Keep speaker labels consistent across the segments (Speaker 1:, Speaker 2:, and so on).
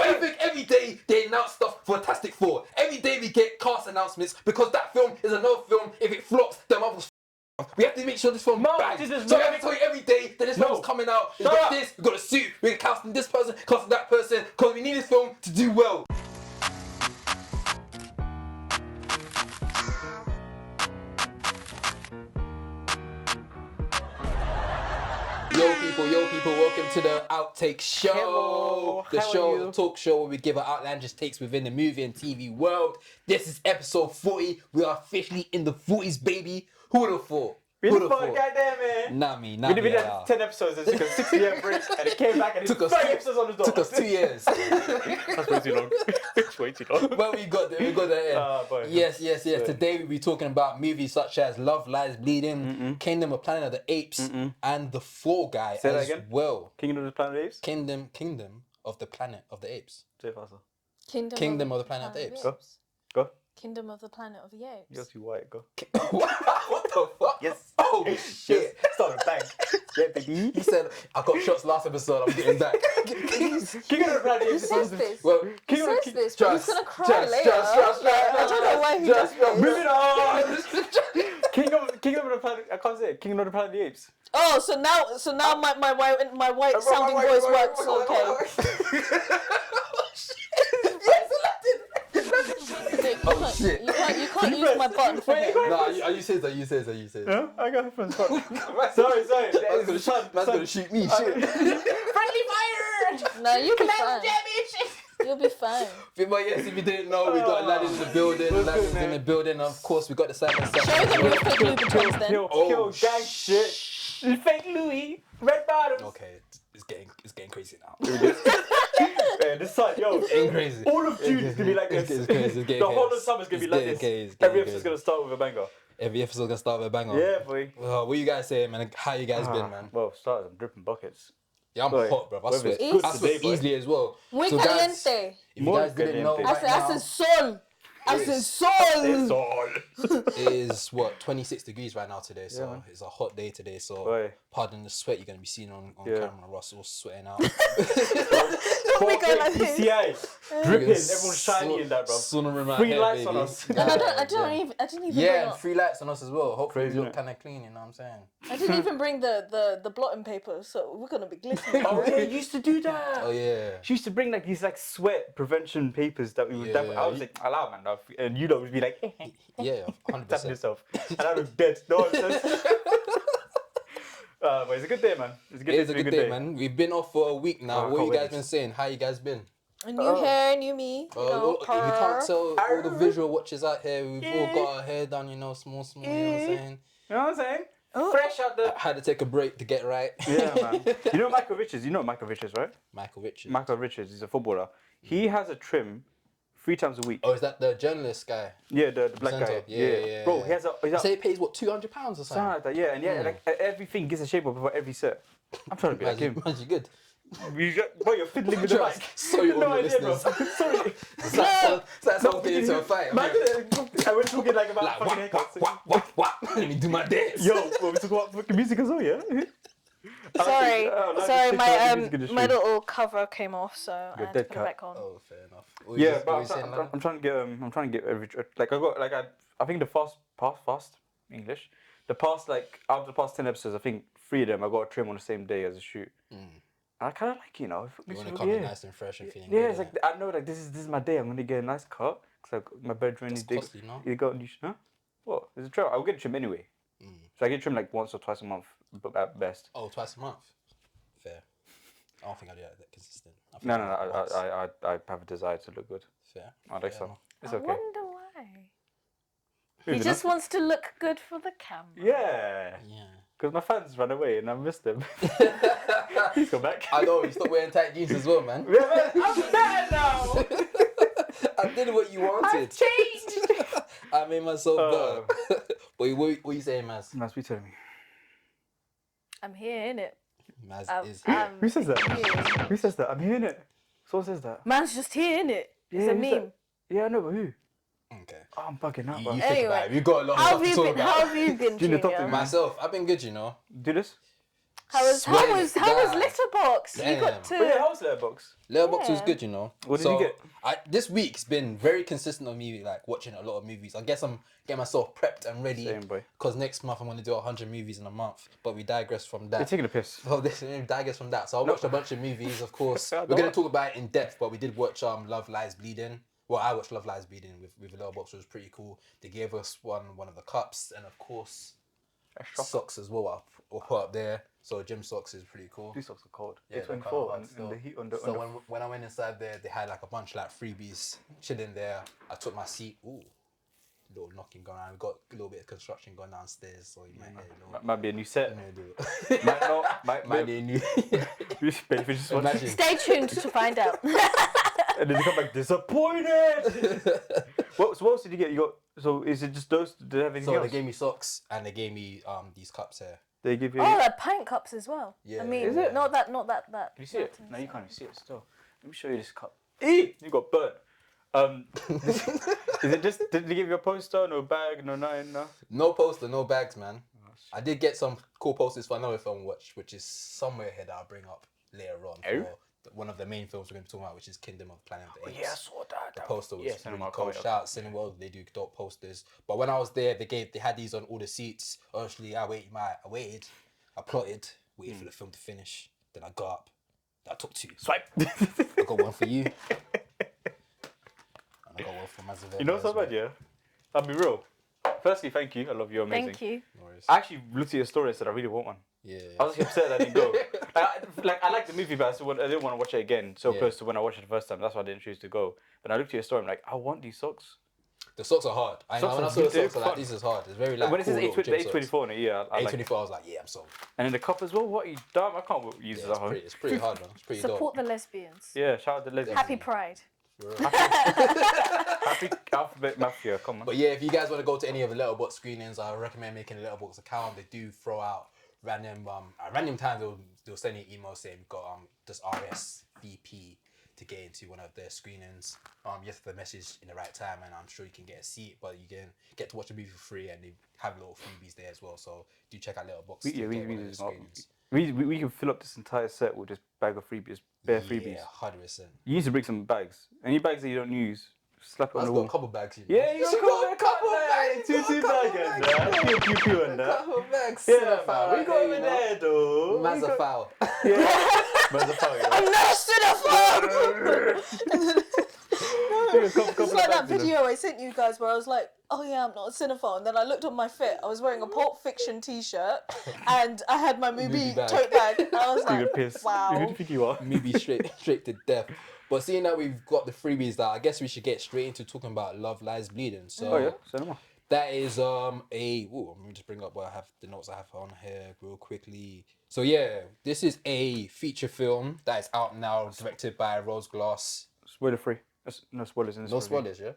Speaker 1: Why do you think every day they announce stuff for Fantastic Four? Every day we get cast announcements because that film is another film. If it flops, then Marvel's we have to make sure this film bangs. So we have to tell you every day that this film's coming out. We've got this, we've got a suit, we're casting this person, casting that person, because we need this film to do well. Yo people, welcome to the Outtake Show.
Speaker 2: Hello,
Speaker 1: the
Speaker 2: how
Speaker 1: show,
Speaker 2: are you?
Speaker 1: the talk show where we give our outlandish takes within the movie and TV world. This is episode 40. We are officially in the 40s, baby. Who would have thought?
Speaker 2: We didn't fuck goddamn man.
Speaker 1: Not me.
Speaker 2: We did 10 episodes. It took a 6-year break, and it came back and it took us 5 episodes on the dot.
Speaker 1: Took us 2 years.
Speaker 2: That's way too long. It's way too long.
Speaker 1: But we got there. We got there. Yes.
Speaker 2: Right.
Speaker 1: Today we'll be talking about movies such as Love Lies Bleeding, Kingdom of Planet of the Apes, and The Fall Guy as well.
Speaker 2: Kingdom of the Planet of the Apes?
Speaker 1: Kingdom of the Planet of the Apes.
Speaker 2: Say it faster.
Speaker 1: Kingdom of the Planet of the Apes.
Speaker 2: Go.
Speaker 3: Kingdom of the Planet of the Apes.
Speaker 2: You're too white. Go.
Speaker 1: What the fuck?
Speaker 2: Yes.
Speaker 1: Oh shit.
Speaker 2: Start a bang. Yeah, baby.
Speaker 1: He said, I got shots last episode, I'm getting back.
Speaker 2: Kingdom of the Planet of the
Speaker 3: Who
Speaker 2: Apes.
Speaker 3: says this?
Speaker 1: Well,
Speaker 3: Who says this? But he's gonna cry later. I don't know why he does this.
Speaker 2: Moving on. Kingdom of the Planet. I can't say it. Kingdom of the Planet of the Apes.
Speaker 3: Oh, so now my white sounding voice works. Okay.
Speaker 1: Oh shit.
Speaker 3: You can't use my button for him.
Speaker 1: No, you say that.
Speaker 2: Yeah, I got headphones. Sorry.
Speaker 1: Man's gonna shoot me, shit.
Speaker 3: Friendly fire! No, you'll be fine. You'll be fine.
Speaker 1: But yes, if you didn't know, we got Aladdin in the building. Aladdin's in the building. Of course, we got the Simon
Speaker 3: Show them your fake Louboutins then.
Speaker 2: Kill, gang shit. Fake Louis, red bottoms.
Speaker 1: Okay, it's getting crazy now.
Speaker 2: Man, this side, yo,
Speaker 1: It's getting crazy.
Speaker 2: all of June is gonna be like this.
Speaker 1: It's crazy.
Speaker 2: The whole of summer's gonna be like this. Every episode's gonna start with a banger.
Speaker 1: Every episode's gonna start with a banger.
Speaker 2: Yeah, boy.
Speaker 1: Well, what you guys saying, man? How you guys been, man?
Speaker 2: Well, started, I'm dripping buckets.
Speaker 1: Yeah, I'm hot, bro. I sweat.
Speaker 3: It's
Speaker 1: I sweat easily as well.
Speaker 3: Muy
Speaker 1: So guys,
Speaker 3: caliente.
Speaker 1: if you guys didn't know, right now,
Speaker 3: Hace sol.
Speaker 1: it is what 26 degrees right now today, so
Speaker 2: man.
Speaker 1: it's a hot day today. So
Speaker 2: Boy.
Speaker 1: pardon the sweat you're gonna be seeing on camera. Russell sweating out.
Speaker 3: Don't make it like this.
Speaker 2: PCI, dripping, everyone's shiny in that, bro. Free lights on us.
Speaker 3: And I didn't even
Speaker 1: Yeah,
Speaker 3: bring
Speaker 1: and
Speaker 3: up.
Speaker 1: free lights on us as well. Hopefully
Speaker 2: Crazy,
Speaker 1: we look
Speaker 2: innit?
Speaker 1: kind of clean. You know what I'm saying?
Speaker 3: I didn't even bring the blotting paper, so we're gonna be glistening.
Speaker 2: Oh, yeah, you used to do that.
Speaker 1: Oh yeah.
Speaker 2: She used to bring like these like sweat prevention papers that we would.
Speaker 1: Yeah,
Speaker 2: I was like, allow man, and you know would be like,
Speaker 1: Yeah, 100%.
Speaker 2: tapping yourself, and I was dead. No one says. But it's a good day, man. It's
Speaker 1: It is a good day, man. We've been off for a week now.
Speaker 2: Oh,
Speaker 1: What
Speaker 2: can't
Speaker 1: you
Speaker 2: wait.
Speaker 1: guys been saying? How you guys been?
Speaker 3: A new hair, new me. You know,
Speaker 1: If you can't tell all the
Speaker 2: Arr.
Speaker 1: visual watchers out here, we've all got our hair done, you know, small, you know what I'm saying?
Speaker 2: You know what I'm saying? Fresh out the.
Speaker 1: I had to take a break to get right.
Speaker 2: Yeah, man. You know Michael Richards? You know Michael Richards, right?
Speaker 1: Michael Richards.
Speaker 2: Michael Richards, he's a footballer. He has a trim 3 times a week.
Speaker 1: Oh, is that the journalist guy?
Speaker 2: Yeah, the black guy.
Speaker 1: Presenter? Yeah.
Speaker 2: Bro, he has a.
Speaker 1: You say he pays what, £200 or something?
Speaker 2: Something like that, yeah, and yeah, like everything gets a shape up before every set. I'm trying to be like him.
Speaker 1: Man, you good.
Speaker 2: Bro, you're fiddling with the mic.
Speaker 1: Sorry, all
Speaker 2: No
Speaker 1: the
Speaker 2: idea, bro.
Speaker 1: listeners.
Speaker 2: Sorry.
Speaker 1: It's like someone getting into a fight.
Speaker 2: Man, I was talking like about
Speaker 1: Like,
Speaker 2: fucking haircuts.
Speaker 1: what? Let me do my dance.
Speaker 2: Yo, well, we talk about fucking music as well, yeah?
Speaker 3: Sorry,
Speaker 2: music
Speaker 3: my
Speaker 2: industry.
Speaker 3: little cover came off, so I had to
Speaker 2: dead
Speaker 3: put it
Speaker 2: cat.
Speaker 3: back on.
Speaker 1: Oh, fair enough. What
Speaker 2: Yeah,
Speaker 1: you
Speaker 2: but
Speaker 1: saying, London?
Speaker 2: I'm trying to get every like I got like I think the fast English, the past like out of the past 10 episodes, I think 3 of them I got a trim on the same day as a shoot. I kind of like, you know,
Speaker 1: You want to come in nice and fresh and feeling
Speaker 2: yeah,
Speaker 1: good.
Speaker 2: it's like I know like this is my day. I'm gonna get a nice cut because my bedroom is big.
Speaker 1: costly, no?
Speaker 2: You got huh? What? There's a trim. I'll get a trim anyway. So I get trim like once or twice a month, but at best.
Speaker 1: Oh, twice a month. Fair. I don't think I do that consistent. I think
Speaker 2: No,
Speaker 1: I do it once.
Speaker 2: I have a desire to look good.
Speaker 1: Fair.
Speaker 2: I like
Speaker 1: Fair
Speaker 2: so.
Speaker 1: enough.
Speaker 2: It's
Speaker 3: I
Speaker 2: okay.
Speaker 3: wonder why. He
Speaker 2: Moving
Speaker 3: just
Speaker 2: on.
Speaker 3: wants to look good for the camera.
Speaker 2: Yeah.
Speaker 1: Yeah.
Speaker 2: Because my fans ran away and I missed them. He's come back.
Speaker 1: I know, you stop wearing tight jeans as well, man.
Speaker 2: Yeah, man, I'm better now.
Speaker 1: I did what you wanted.
Speaker 2: I've changed.
Speaker 1: I made myself better. What you saying, Maz?
Speaker 2: Man, speak to me.
Speaker 3: I'm here, innit?
Speaker 1: Maz is
Speaker 2: Who says that?
Speaker 3: Here.
Speaker 2: Who says that? I'm hearing it. Someone says that.
Speaker 3: Man's just here, innit? It's
Speaker 2: Yeah,
Speaker 3: a
Speaker 2: who's
Speaker 3: meme.
Speaker 2: that? Yeah, I know, but who?
Speaker 1: okay.
Speaker 2: Oh, I'm bugging out,
Speaker 1: You
Speaker 2: bro.
Speaker 1: think
Speaker 3: Anyway,
Speaker 1: about it. We've got a lot of
Speaker 3: How
Speaker 1: stuff
Speaker 3: have
Speaker 1: to
Speaker 3: you
Speaker 1: talk
Speaker 3: been?
Speaker 1: about.
Speaker 3: How have you been,
Speaker 2: Junior, talk to
Speaker 3: Junior?
Speaker 2: me.
Speaker 1: Myself, I've been good, you know.
Speaker 2: Do this?
Speaker 3: How was Letterboxd? You got
Speaker 1: Damn.
Speaker 3: to.
Speaker 2: Yeah, how was Letterboxd?
Speaker 1: Letterboxd was
Speaker 3: Yeah.
Speaker 1: good, you know.
Speaker 2: What did you get?
Speaker 1: This week's been very consistent on me, like watching a lot of movies. I guess I'm getting myself prepped and ready.
Speaker 2: Same, boy.
Speaker 1: Because next month I'm going to do 100 movies in a month. But we digress from that.
Speaker 2: You're taking a piss.
Speaker 1: So we digress from that. So I watched a bunch of movies, of course. We're going to talk about it in depth, but we did watch Love Lies Bleeding. Well, I watched Love Lies Bleeding with Letterboxd, which was pretty cool. They gave us one of the cups, and of course, socks as well. We'll put up there. So gym socks is pretty cool.
Speaker 2: These socks are cold.
Speaker 1: Yeah,
Speaker 2: It's
Speaker 1: they're
Speaker 2: 24
Speaker 1: kinda
Speaker 2: and
Speaker 1: hot
Speaker 2: the heat on the...
Speaker 1: So when I went inside there, they had like a bunch of like freebies chilling there. I took my seat. Ooh, little knocking going on. We got a little bit of construction going downstairs, so you might hear a little.
Speaker 2: Might be a new set.
Speaker 1: Might not. Might be a new. Imagine.
Speaker 3: Stay tuned to find out.
Speaker 2: And then they come back disappointed. What else did you get? You got, so is it just those? Did they have anything
Speaker 1: So
Speaker 2: else?
Speaker 1: they gave me socks and they gave me these cups here.
Speaker 2: They give you.
Speaker 3: Oh, they're pint cups as well.
Speaker 1: Yeah.
Speaker 3: I mean,
Speaker 1: Is it?
Speaker 3: not that.
Speaker 2: Can you see it? No, you can't even see it still. Let me show you this cup. You got burnt. Is it just? Did they give you a poster? No bag? No nothing? No.
Speaker 1: No poster, no bags, man. I did get some cool posters for another film watch, which is somewhere here that I'll bring up later on. For one of the main films we're going to be talking about, which is Kingdom of Planet of the Apes.
Speaker 2: Yeah, I saw that.
Speaker 1: The poster was really
Speaker 2: Cinema
Speaker 1: cool.
Speaker 2: Comic.
Speaker 1: Shout out Cineworld, they do dope posters. But when I was there, they had these on all the seats. Honestly, I waited, I plotted, waited for the film to finish. Then I got up. I took two.
Speaker 2: Swipe.
Speaker 1: I got one for you. And I got one for Mazavet.
Speaker 2: You know so bad, yeah? I'll be real. Firstly, thank you. I love you. Amazing.
Speaker 3: Thank you.
Speaker 1: No worries.
Speaker 2: I actually looked at your story and said I really want one.
Speaker 1: Yeah.
Speaker 2: I was actually upset I didn't go. I liked the movie, but I didn't want to watch it again so close to when I watched it the first time. That's why I didn't choose to go. But I looked at your story, I'm like, I want these socks.
Speaker 1: The socks are hard. When I saw the socks, I was like, this is hard. It's very like
Speaker 2: When it says
Speaker 1: cool little gym socks.
Speaker 2: 824 in a year, I like it.
Speaker 1: 824, I was like, yeah, I'm sold.
Speaker 2: And then the cup as well, what are you dumb? I can't use it at home.
Speaker 1: It's pretty hard, man. It's pretty
Speaker 3: Support
Speaker 1: dope.
Speaker 3: the lesbians.
Speaker 2: Yeah, shout out to lesbians.
Speaker 3: Happy Pride.
Speaker 2: Happy Alphabet Mafia, come on.
Speaker 1: But yeah, if you guys want to go to any of the Letterboxd screenings, I recommend making a Letterboxd account. They do throw out random at random times they'll send you an email saying we've got just RSVP to get into one of their screenings. You have to put the message in the right time, and I'm sure you can get a seat, but you can get to watch the movie for free, and they have little freebies there as well. So do check out Letterboxd. to get one of the screenings.
Speaker 2: We can fill up this entire set with just bag of freebies, bare freebies.
Speaker 1: Yeah, 100%.
Speaker 2: You need to bring some bags. Any bags that you don't use, slap it on
Speaker 1: I've
Speaker 2: the
Speaker 1: got
Speaker 2: wall.
Speaker 1: a couple bags. You know?
Speaker 2: Yeah, you got a couple bags. Two bags. Pew and that.
Speaker 1: Couple bags.
Speaker 2: Yeah, man. We got over there, though.
Speaker 1: Mazafal.
Speaker 2: Yeah. Mazafal.
Speaker 3: I'm not a cinephile! It's like that video I sent you guys where I was like, oh yeah, I'm not a cinephile. And then I looked on my fit. I was wearing a Pulp Fiction t-shirt and I had my movie
Speaker 1: bag.
Speaker 3: tote bag. And I was like,
Speaker 2: Piss.
Speaker 3: wow.
Speaker 2: Who do you think you are?
Speaker 1: Maybe straight to death. But seeing that we've got the freebies, that I guess we should get straight into talking about Love Lies Bleeding. So
Speaker 2: Oh yeah, cinema.
Speaker 1: that is let me just bring up what I have, the notes I have on here real quickly. So yeah, this is a feature film that is out now, directed by Rose Glass.
Speaker 2: Spoiler free. No spoilers in this.
Speaker 1: No
Speaker 2: review.
Speaker 1: spoilers, yeah.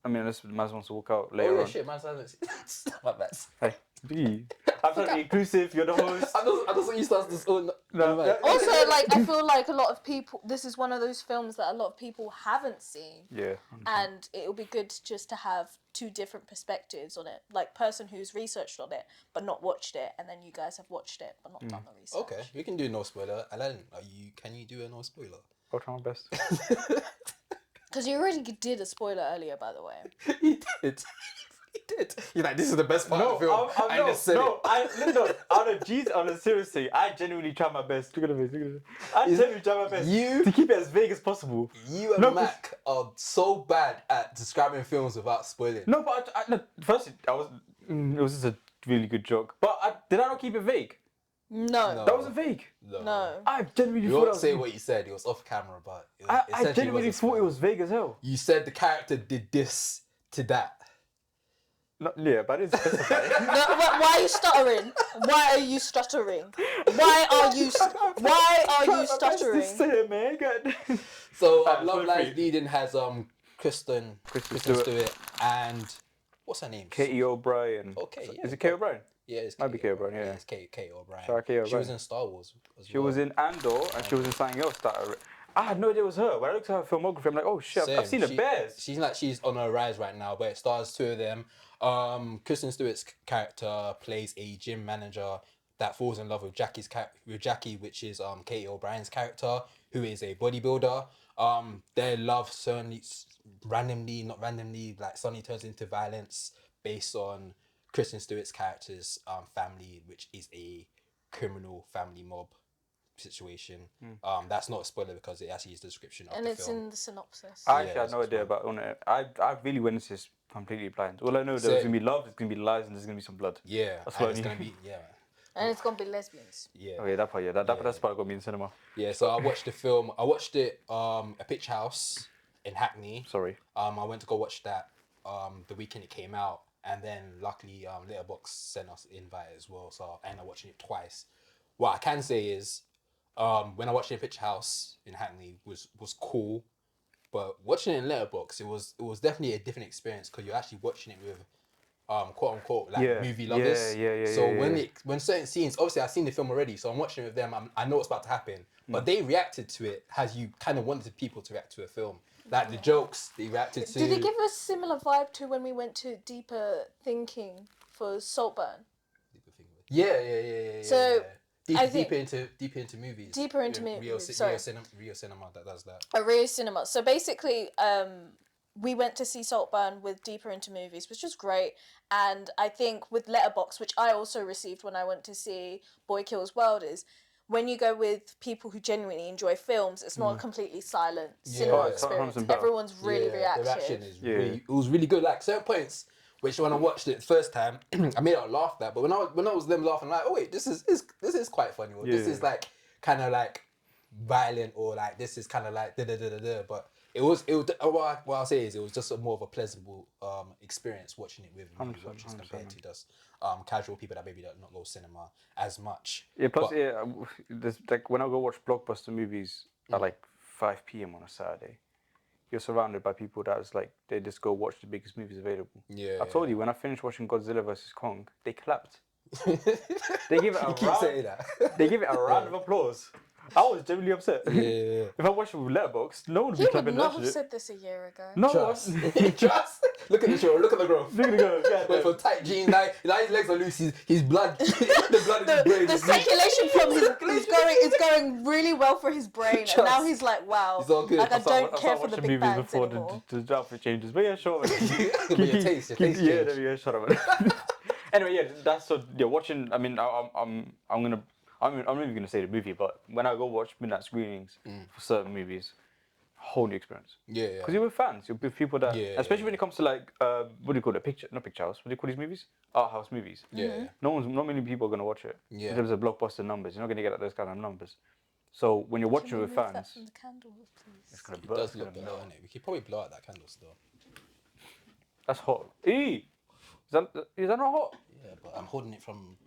Speaker 2: I mean, unless Maz wants to walk out later
Speaker 1: Oh yeah,
Speaker 2: on.
Speaker 1: shit, man, hasn't seen. My bad.
Speaker 2: Hey, B. I'm trying to be inclusive. You're the host.
Speaker 1: I just want you to start this. Oh, no.
Speaker 3: Also, like, I feel like a lot of people, this is one of those films that a lot of people haven't seen.
Speaker 2: Yeah.
Speaker 3: And it'll be good just to have two different perspectives on it. Like, person who's researched on it, but not watched it, and then you guys have watched it, but not done the research.
Speaker 1: Okay, we can do no spoiler. Aladdin, can you do a no spoiler?
Speaker 2: I'll try my best.
Speaker 3: Because you already did a spoiler earlier, by the way.
Speaker 1: He did. He did. You're like, this is the best part of the film. I just said it.
Speaker 2: No, on a serious thing, I genuinely try my best. Look at the face, look at it. I genuinely try my best to keep it as vague as possible.
Speaker 1: You and Mac are so bad at describing films without spoiling.
Speaker 2: No, but firstly, it was just a really good joke. But did I not keep it vague?
Speaker 3: No.
Speaker 2: That wasn't vague.
Speaker 3: No.
Speaker 2: I genuinely
Speaker 1: You
Speaker 2: thought
Speaker 1: won't
Speaker 2: it was
Speaker 1: say what you said. It was off camera, but
Speaker 2: I genuinely thought it was vague as hell.
Speaker 1: You said the character did this to that.
Speaker 2: No, yeah, but I didn't specify.
Speaker 3: No, why are you stuttering? Why are you stuttering? Why are you stuttering?
Speaker 2: Just say it, man.
Speaker 1: So Love Lies Bleeding has Kristen
Speaker 2: Stewart.
Speaker 1: Stewart and what's her name?
Speaker 2: Katie O'Brien.
Speaker 1: Okay, yeah.
Speaker 2: Is it Katie O'Brien?
Speaker 1: Yeah, it's
Speaker 2: Might be Katie O'Brien, yeah.
Speaker 1: It's Kate O'Brien.
Speaker 2: Sorry, Kate
Speaker 1: She was
Speaker 2: O'Brien.
Speaker 1: in Star Wars as
Speaker 2: She
Speaker 1: well.
Speaker 2: was in Andor and she was in something else that I had no idea it was her. When I looked at her filmography, I'm like, oh shit,
Speaker 1: Same.
Speaker 2: I've seen the Bears.
Speaker 1: She's on her rise right now, but it stars two of them. Kristen Stewart's character plays a gym manager, that falls in love with Jackie, which is Katie O'Brien's character, who is a bodybuilder. Their love certainly not randomly, like suddenly turns into violence based on Kristen Stewart's character's family, which is a criminal family mob situation. That's not a spoiler because it actually is the description of
Speaker 3: And
Speaker 1: the
Speaker 3: it's
Speaker 1: film.
Speaker 3: in the synopsis.
Speaker 2: I actually had no idea about it. I really went into this completely blind. All I know there's gonna be love, there's gonna be lies, and there's gonna be some blood.
Speaker 1: Yeah,
Speaker 2: that's
Speaker 1: and
Speaker 2: what
Speaker 1: it's
Speaker 2: I knew.
Speaker 1: gonna be
Speaker 3: And it's gonna be lesbians.
Speaker 1: Yeah.
Speaker 2: Okay, that part, that's part got me in cinema.
Speaker 1: Yeah, so I watched the film. I watched it a Pitch House in Hackney.
Speaker 2: Sorry.
Speaker 1: I went to go watch that the weekend it came out, and then luckily Letterboxd sent us an invite as well. So I ended up watching it twice. What I can say is, when I watched it in Pitch House in Hackney was cool, but watching it in Letterboxd, it was definitely a different experience because you're actually watching it with quote unquote like movie lovers. So when certain scenes, obviously I've seen the film already, so I'm watching it with them. I know what's about to happen, but they reacted to it as you kind of wanted people to react to a film. Like the jokes they reacted to.
Speaker 3: Did it give a similar vibe to when we went to Deeper Thinking for Saltburn?
Speaker 1: Yeah.
Speaker 3: So
Speaker 1: deeper into movies.
Speaker 3: Deeper into movies.
Speaker 1: Rio Cinema that does that.
Speaker 3: Rio Cinema. So basically, we went to see Saltburn with Deeper Into Movies, which was great. And I think with Letterboxd, which I also received when I went to see Boy Kills World, is when you go with people who genuinely enjoy films, it's not a completely silent cinema experience. Everyone's really reactive.
Speaker 1: The reaction is really, it was really good. Like certain points, which when I watched it the first time, I made out laugh at. But when I was them laughing, like, oh wait, this is quite funny. Or this is like kind of like violent, or like this is kind of like da da da da da. But what I'll say is it was just more of a pleasurable experience watching it with movie watchers compared to just casual people that maybe don't not go cinema as much.
Speaker 2: Yeah, plus there's like when I go watch blockbuster movies at like 5 p.m. on a Saturday, you're surrounded by people that's like they just go watch the biggest movies available.
Speaker 1: Yeah.
Speaker 2: I told you when I finished watching Godzilla vs Kong, they clapped. They give it They give it a round of applause. I was genuinely upset.
Speaker 1: Yeah.
Speaker 2: If I watched it with Letterboxd, no one would be clapping that shit.
Speaker 3: You would not have said this a year ago.
Speaker 2: No.
Speaker 1: Trust. Look at the show. Look at the growth.
Speaker 2: Look at the growth.
Speaker 1: Went from tight jeans. Now his legs are loose. His blood. The blood in his brain.
Speaker 3: The circulation from is going really well for his brain, and now he's like, wow.
Speaker 1: It's all good.
Speaker 3: Like I don't care for the big bangs
Speaker 2: before
Speaker 3: anymore.
Speaker 2: the outfit changes, but yeah, sure.
Speaker 1: But your taste change.
Speaker 2: Yeah, shut up. Man. Anyway, yeah, that's so. Yeah, watching. I mean, I'm not even gonna say the movie, but when I go watch midnight screenings for certain movies, whole new experience.
Speaker 1: Yeah.
Speaker 2: Because you're with fans, you're with people that, especially when it comes to like, what do you call it? Not picture house. What do you call these movies? Art house movies.
Speaker 1: Yeah.
Speaker 2: Not many people are gonna watch it.
Speaker 1: Yeah.
Speaker 2: In terms of blockbuster numbers, you're not gonna get those kind of numbers. So when you're watching with fans,
Speaker 3: That from the candles, please?
Speaker 2: it's gonna
Speaker 1: It
Speaker 2: burn.
Speaker 1: does look better, doesn't it? We could probably blow out that candle still.
Speaker 2: That's hot. Is that not hot?
Speaker 1: Yeah, but I'm holding it from.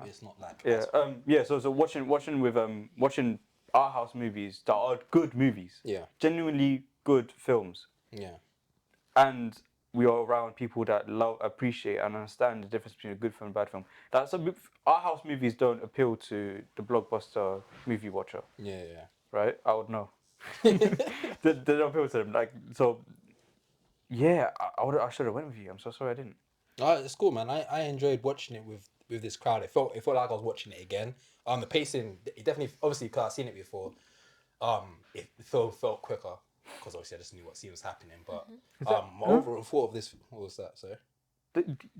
Speaker 1: It's not like.
Speaker 2: Yeah. So watching art house movies that are good movies.
Speaker 1: Yeah.
Speaker 2: Genuinely good films.
Speaker 1: Yeah.
Speaker 2: And we are around people that love, appreciate, and understand the difference between a good film and a bad film. Art house movies don't appeal to the blockbuster movie watcher.
Speaker 1: Yeah.
Speaker 2: Right? I would know. they don't appeal to them. Like so. Yeah, I should have went with you. I'm so sorry I didn't.
Speaker 1: It's cool, man. I enjoyed watching it with this crowd. It felt like I was watching it again. The pacing, it definitely, obviously, because I've seen it before. It felt quicker because obviously I just knew what scene was happening. But my overall thought of this, what was that? Sorry.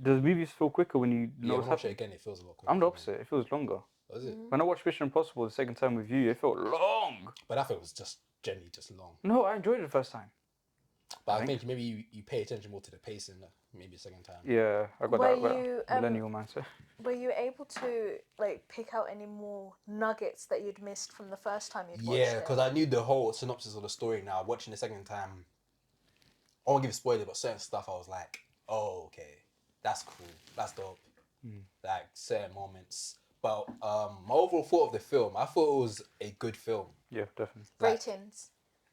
Speaker 2: Does movies feel quicker when you know what's
Speaker 1: watch it
Speaker 2: happening?
Speaker 1: again. It feels a lot quicker.
Speaker 2: I'm the opposite. It feels longer.
Speaker 1: Was it?
Speaker 2: When I watched Mission Impossible the second time with you, it felt long.
Speaker 1: But I thought it was just generally just long.
Speaker 2: No, I enjoyed it the first time.
Speaker 1: But I think maybe you pay attention more to the pacing, maybe the second time.
Speaker 2: Yeah, I got that millennial mindset.
Speaker 3: Were you able to like pick out any more nuggets that you'd missed from the first time you'd watched it?
Speaker 1: Yeah, because I knew the whole synopsis of the story now. Watching the second time, I won't give a spoiler, but certain stuff I was like, oh, okay, that's cool, that's dope. Like certain moments. But my overall thought of the film, I thought it was a good film.
Speaker 2: Yeah, definitely.
Speaker 3: Ratings.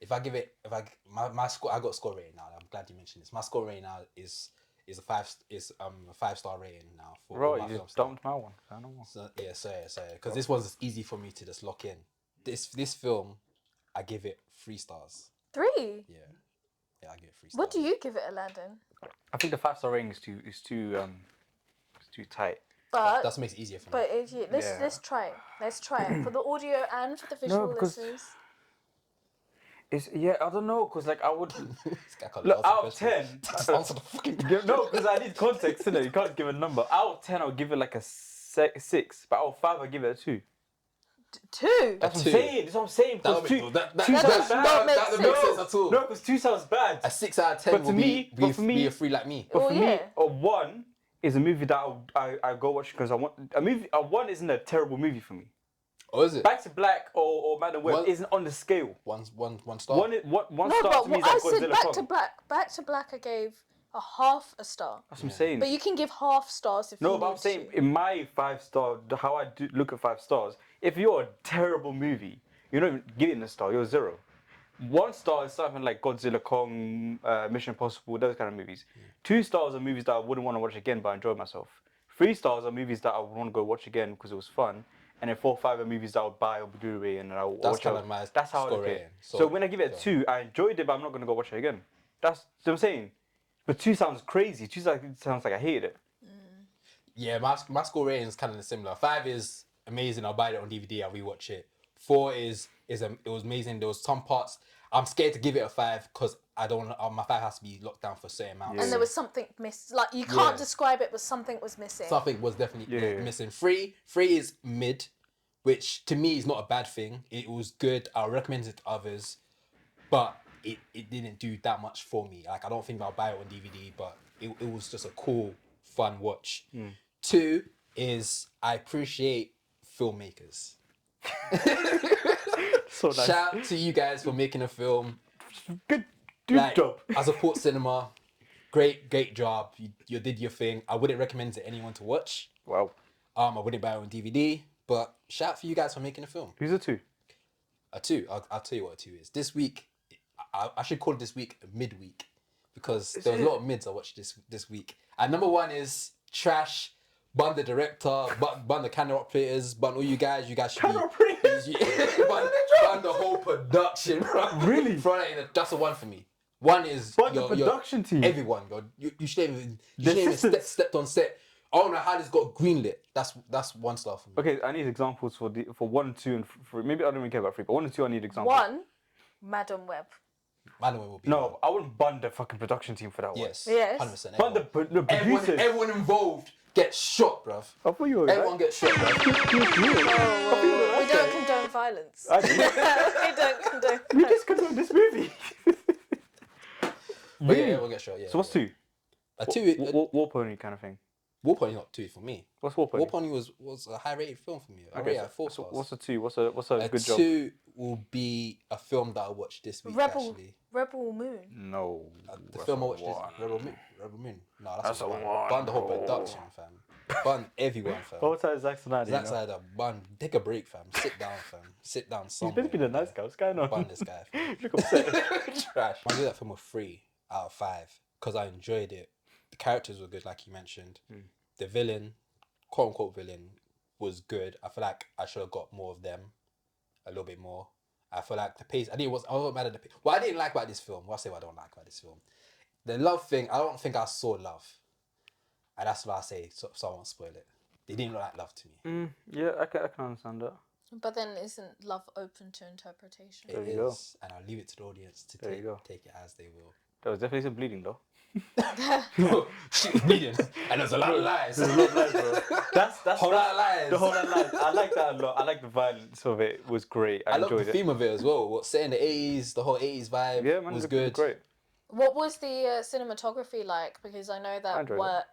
Speaker 1: My score, I got a score rating now. I'm glad you mentioned this. My score rating now is a 5-star rating now for all
Speaker 2: Right,
Speaker 1: my
Speaker 2: you
Speaker 1: films.
Speaker 2: dumped my one. I don't know.
Speaker 1: So, yeah, sorry. Because this one's easy for me to just lock in. This film, I give it 3 stars.
Speaker 3: 3?
Speaker 1: Yeah, I give it 3 stars.
Speaker 3: What do you give it, Landon?
Speaker 2: I think the 5-star rating is too tight.
Speaker 3: But
Speaker 1: that makes it easier for me.
Speaker 3: But let's try it. Let's try it for the audio and for the visual listeners.
Speaker 2: I don't know, because like I would
Speaker 1: This guy can't
Speaker 2: look
Speaker 1: answer
Speaker 2: out
Speaker 1: the
Speaker 2: of
Speaker 1: question.
Speaker 2: 10.
Speaker 1: Just answer the fucking question.
Speaker 2: No, because I need context, innit? You can't give a number. Out of 10, I'll give it like a 6, but out of 5, I'll give it a 2.
Speaker 3: 2.
Speaker 2: That's what I'm saying. That's what I'm saying. Because
Speaker 1: That
Speaker 2: two sounds
Speaker 1: doesn't
Speaker 2: bad.
Speaker 1: make sense at all.
Speaker 2: No, because 2 sounds bad.
Speaker 1: A 6 out of 10
Speaker 2: But
Speaker 1: will
Speaker 2: to me- but for me-
Speaker 1: be a 3 like me.
Speaker 2: But
Speaker 3: Oh,
Speaker 2: for
Speaker 3: yeah.
Speaker 2: me, a 1 is a movie that I go watch because I want a movie. A 1 isn't a terrible movie for me.
Speaker 1: Oh, is it?
Speaker 2: Back to Black or Man and Web
Speaker 1: One-
Speaker 2: isn't on the scale.
Speaker 1: One star.
Speaker 2: One
Speaker 3: No,
Speaker 2: star
Speaker 3: but
Speaker 2: to me is
Speaker 3: I
Speaker 2: like
Speaker 3: said
Speaker 2: Godzilla
Speaker 3: Back
Speaker 2: Kong.
Speaker 3: to Black. Back to Black, I gave a half a star.
Speaker 2: That's what I'm saying.
Speaker 3: But you can give half stars if you
Speaker 2: No,
Speaker 3: need
Speaker 2: but I'm saying
Speaker 3: to.
Speaker 2: in my 5-star, how I do look at 5 stars. If you're a terrible movie, you're not even giving a star. You're 0. 1 star is something like Godzilla, Kong, Mission Impossible, those kind of movies. 2 stars are movies that I wouldn't want to watch again, but I enjoyed myself. 3 stars are movies that I would want to go watch again because it was fun. And then 4, 5 are movies that I would buy on Blu-ray and I would
Speaker 1: That's
Speaker 2: watch.
Speaker 1: kind of my
Speaker 2: That's how I
Speaker 1: score
Speaker 2: look at
Speaker 1: rating.
Speaker 2: it. So when I give it a
Speaker 1: so-
Speaker 2: 2, I enjoyed it, but I'm not going to go watch it again. That's what I'm saying. But 2 sounds crazy. 2 sounds like I hated it.
Speaker 1: Yeah, my score rating is kind of similar. 5 is amazing. I'll buy it on DVD. I'll rewatch it. 4 it was amazing. There was some parts I'm scared to give it a 5 because I don't. My 5 has to be locked down for a certain amount.
Speaker 3: And there was something missed. Like, you can't
Speaker 1: Yeah.
Speaker 3: describe it, but something was missing.
Speaker 1: Something was definitely
Speaker 2: Yeah.
Speaker 1: missing. 3 is mid, which to me is not a bad thing. It was good. I'll recommend it to others, but it didn't do that much for me. Like, I don't think I'll buy it on DVD, but it was just a cool, fun watch. 2 is I appreciate filmmakers.
Speaker 2: So nice.
Speaker 1: Shout out to you guys for making a film.
Speaker 2: Good
Speaker 1: Like,
Speaker 2: job.
Speaker 1: I support cinema. Great job. You did your thing. I wouldn't recommend it to anyone to watch.
Speaker 2: Wow.
Speaker 1: I wouldn't buy it on DVD. But shout out for you guys for making a film.
Speaker 2: Who's the 2?
Speaker 1: A 2. I'll tell you what a 2 is. This week, I should call it this week midweek because there was a lot of mids I watched this week. And number 1 is Trash. Bun the director, bun the camera operators, bun all you guys should be. bun the whole production, bro.
Speaker 2: Really?
Speaker 1: That's the 1 for me. 1 is
Speaker 2: But the production team.
Speaker 1: Everyone, you shouldn't even stepped on set. I don't know how this got greenlit. That's 1 star for me.
Speaker 2: Okay, I need examples for 1, 2, and 3. Maybe I don't even care about 3, but 1 and 2 I need examples.
Speaker 3: 1, Madam Web.
Speaker 1: Man, will be
Speaker 2: No, I wouldn't bun the fucking production team for that
Speaker 1: Yes.
Speaker 3: 100%.
Speaker 2: one. Bun the producers.
Speaker 1: Everyone involved gets shot, bruv.
Speaker 2: I thought you were
Speaker 1: Everyone gets shot, bruv.
Speaker 3: We don't condone violence. We don't condone
Speaker 2: We just condoned this movie.
Speaker 1: But yeah, everyone gets shot. Yeah.
Speaker 2: So what's 2?
Speaker 1: A 2?
Speaker 2: War Pony kind of thing.
Speaker 1: War Pony not 2 for me.
Speaker 2: What's War Pony?
Speaker 1: War Pony was a high rated film for me. I rate it at 4 stars.
Speaker 2: What's a 2? What's a good job?
Speaker 1: 2 will be a film that I watched this week. Actually,
Speaker 3: Rebel Moon.
Speaker 2: No.
Speaker 1: the film I watched this Rebel Moon. No, that's a 1.
Speaker 2: one.
Speaker 1: Bun the whole production, fam. Bun everyone, fam.
Speaker 2: What time Zack Snyder?
Speaker 1: Zack Snyder, bun. Take a break, fam. Sit down, fam. Sit down
Speaker 2: He's
Speaker 1: somewhere.
Speaker 2: better be the nice guy. What's going on?
Speaker 1: Bun this guy, fam.
Speaker 2: Look upset.
Speaker 1: Trash. I give that film a 3 out of 5 because I enjoyed it. The characters were good, like you mentioned. The villain, quote unquote villain, was good. I feel like I should have got more of them, a little bit more. I feel like the pace. I wasn't mad at the pace. What I didn't like about this film. What I say what I don't like about this film. The love thing. I don't think I saw love, and that's why I say so I won't spoil it. They didn't look like love to me.
Speaker 2: Yeah, I can understand that.
Speaker 3: But then isn't love open to interpretation?
Speaker 1: It
Speaker 2: you go.
Speaker 1: is, and I'll leave it to the audience to
Speaker 2: There you go.
Speaker 1: take it as they will.
Speaker 2: There was definitely some bleeding though.
Speaker 1: She was bleeding, and there's a lot of lies.
Speaker 2: There's a lot of lies, bro. That's
Speaker 1: Whole lot of lies.
Speaker 2: the whole lot of lies. I like that a lot. I like the violence of it. It was great. I
Speaker 1: I love
Speaker 2: enjoyed
Speaker 1: the
Speaker 2: it.
Speaker 1: theme of it as well. What set in the 80s, the whole 80s vibe
Speaker 2: Yeah, man,
Speaker 1: was
Speaker 2: it
Speaker 1: good.
Speaker 2: Great.
Speaker 3: What was the cinematography like? Because I know
Speaker 2: I
Speaker 3: that
Speaker 2: enjoyed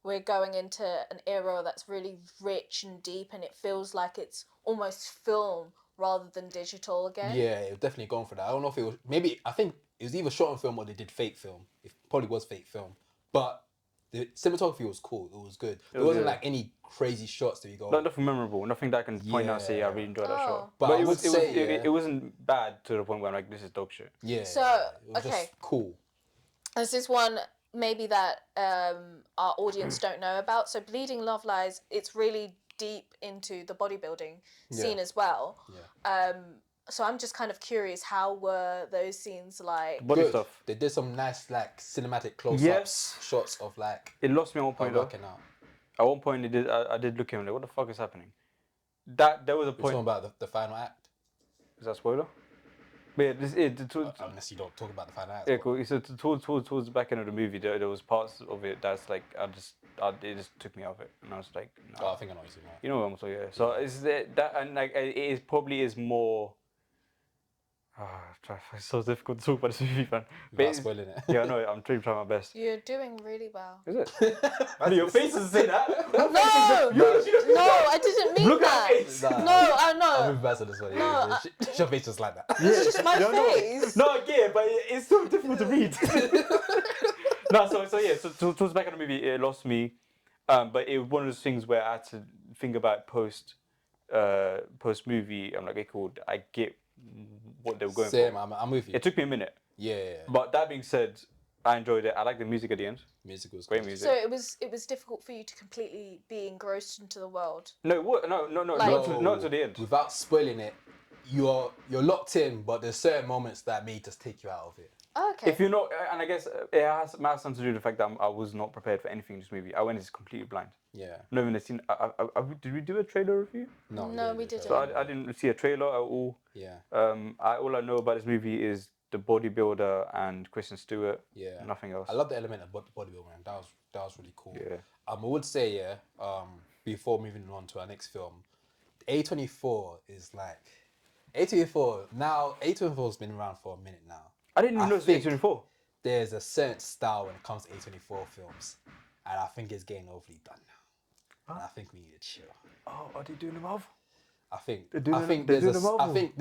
Speaker 3: we're going into an era that's really rich and deep, and it feels like it's almost film rather than digital again.
Speaker 1: Yeah, it was definitely going for that. I don't know if it was I think it was either shot on film or they did fake film. It probably was fake film. But the cinematography was cool. It was good. There wasn't
Speaker 2: good.
Speaker 1: like any crazy shots that you go.
Speaker 2: Nothing memorable. Nothing that I can point out and say I really enjoyed that
Speaker 3: Oh.
Speaker 2: shot.
Speaker 1: But I
Speaker 2: it
Speaker 1: would
Speaker 2: was
Speaker 1: say,
Speaker 2: it wasn't bad to the point where I'm like, this is dog shit.
Speaker 1: Yeah.
Speaker 3: So,
Speaker 1: it was
Speaker 3: okay.
Speaker 1: just cool.
Speaker 3: There's this one maybe that our audience don't know about. So Bleeding Love Lies, it's really deep into the bodybuilding scene as well.
Speaker 1: Yeah.
Speaker 3: So I'm just kind of curious, how were those scenes like?
Speaker 2: Body
Speaker 1: Good.
Speaker 2: stuff.
Speaker 1: They did some nice like cinematic close-ups,
Speaker 2: Yes.
Speaker 1: shots of like
Speaker 2: It lost me at one
Speaker 1: her
Speaker 2: point though.
Speaker 1: working out.
Speaker 2: At one point, I did look at him like, what the fuck is happening? There was a
Speaker 1: We're
Speaker 2: point.
Speaker 1: talking about the final act.
Speaker 2: Is that a spoiler? But yeah,
Speaker 1: Unless you don't talk about the final act.
Speaker 2: yeah, cool. So towards the back end of the movie, there was parts of it that's like it just took me off it, and I was like, no.
Speaker 1: Oh, I think I know what you're saying.
Speaker 2: You know what I'm saying? Yeah. So is that and like it probably is more. It's so difficult to talk about this movie, man.
Speaker 1: Without spoiling it.
Speaker 2: Yeah, I know. I'm trying my best.
Speaker 3: You're doing really well.
Speaker 2: Is it? Your face doesn't say that.
Speaker 3: No, I didn't mean
Speaker 2: Look
Speaker 3: that.
Speaker 2: at her face.
Speaker 3: No, I
Speaker 1: I'll
Speaker 3: know.
Speaker 1: move back to this one.
Speaker 3: No,
Speaker 1: Your face just like that.
Speaker 3: It's just my face.
Speaker 2: No, I get it, but it's so difficult to read. No, so towards back in the movie, it lost me. But it was one of those things where I had to think about post movie. I'm like, okay, cool. I get what they were going
Speaker 1: Same,
Speaker 2: for.
Speaker 1: I'm with you.
Speaker 2: It took me a minute.
Speaker 1: Yeah.
Speaker 2: But that being said, I enjoyed it. I like the music at the end.
Speaker 1: Music was
Speaker 2: Great
Speaker 1: good.
Speaker 2: music.
Speaker 3: So it was difficult for you to completely be engrossed into the world.
Speaker 2: No, not to the end.
Speaker 1: Without spoiling it, you're locked in, but there's certain moments that may just take you out of it.
Speaker 3: Oh, okay.
Speaker 2: If you're not, and I guess it has something to do with the fact that I was not prepared for anything in this movie. I went in completely blind.
Speaker 1: Yeah.
Speaker 2: Not even seen. Did we do a trailer review?
Speaker 3: No, we didn't.
Speaker 2: So I didn't see a trailer at all.
Speaker 1: Yeah.
Speaker 2: All I know about this movie is the bodybuilder and Kristen Stewart.
Speaker 1: Yeah.
Speaker 2: Nothing else.
Speaker 1: I love the element of bodybuilding, man. That was really cool.
Speaker 2: Yeah.
Speaker 1: I would say, before moving on to our next film, A24 is like A24 now. A24's been around for a minute now.
Speaker 2: I didn't even know it was A24.
Speaker 1: There's a certain style when it comes to A24 films, and I think it's getting overly done now. And I think we need to chill.
Speaker 2: Oh, are they doing the Marvel?
Speaker 1: I think
Speaker 2: They're doing the Marvel.
Speaker 1: I think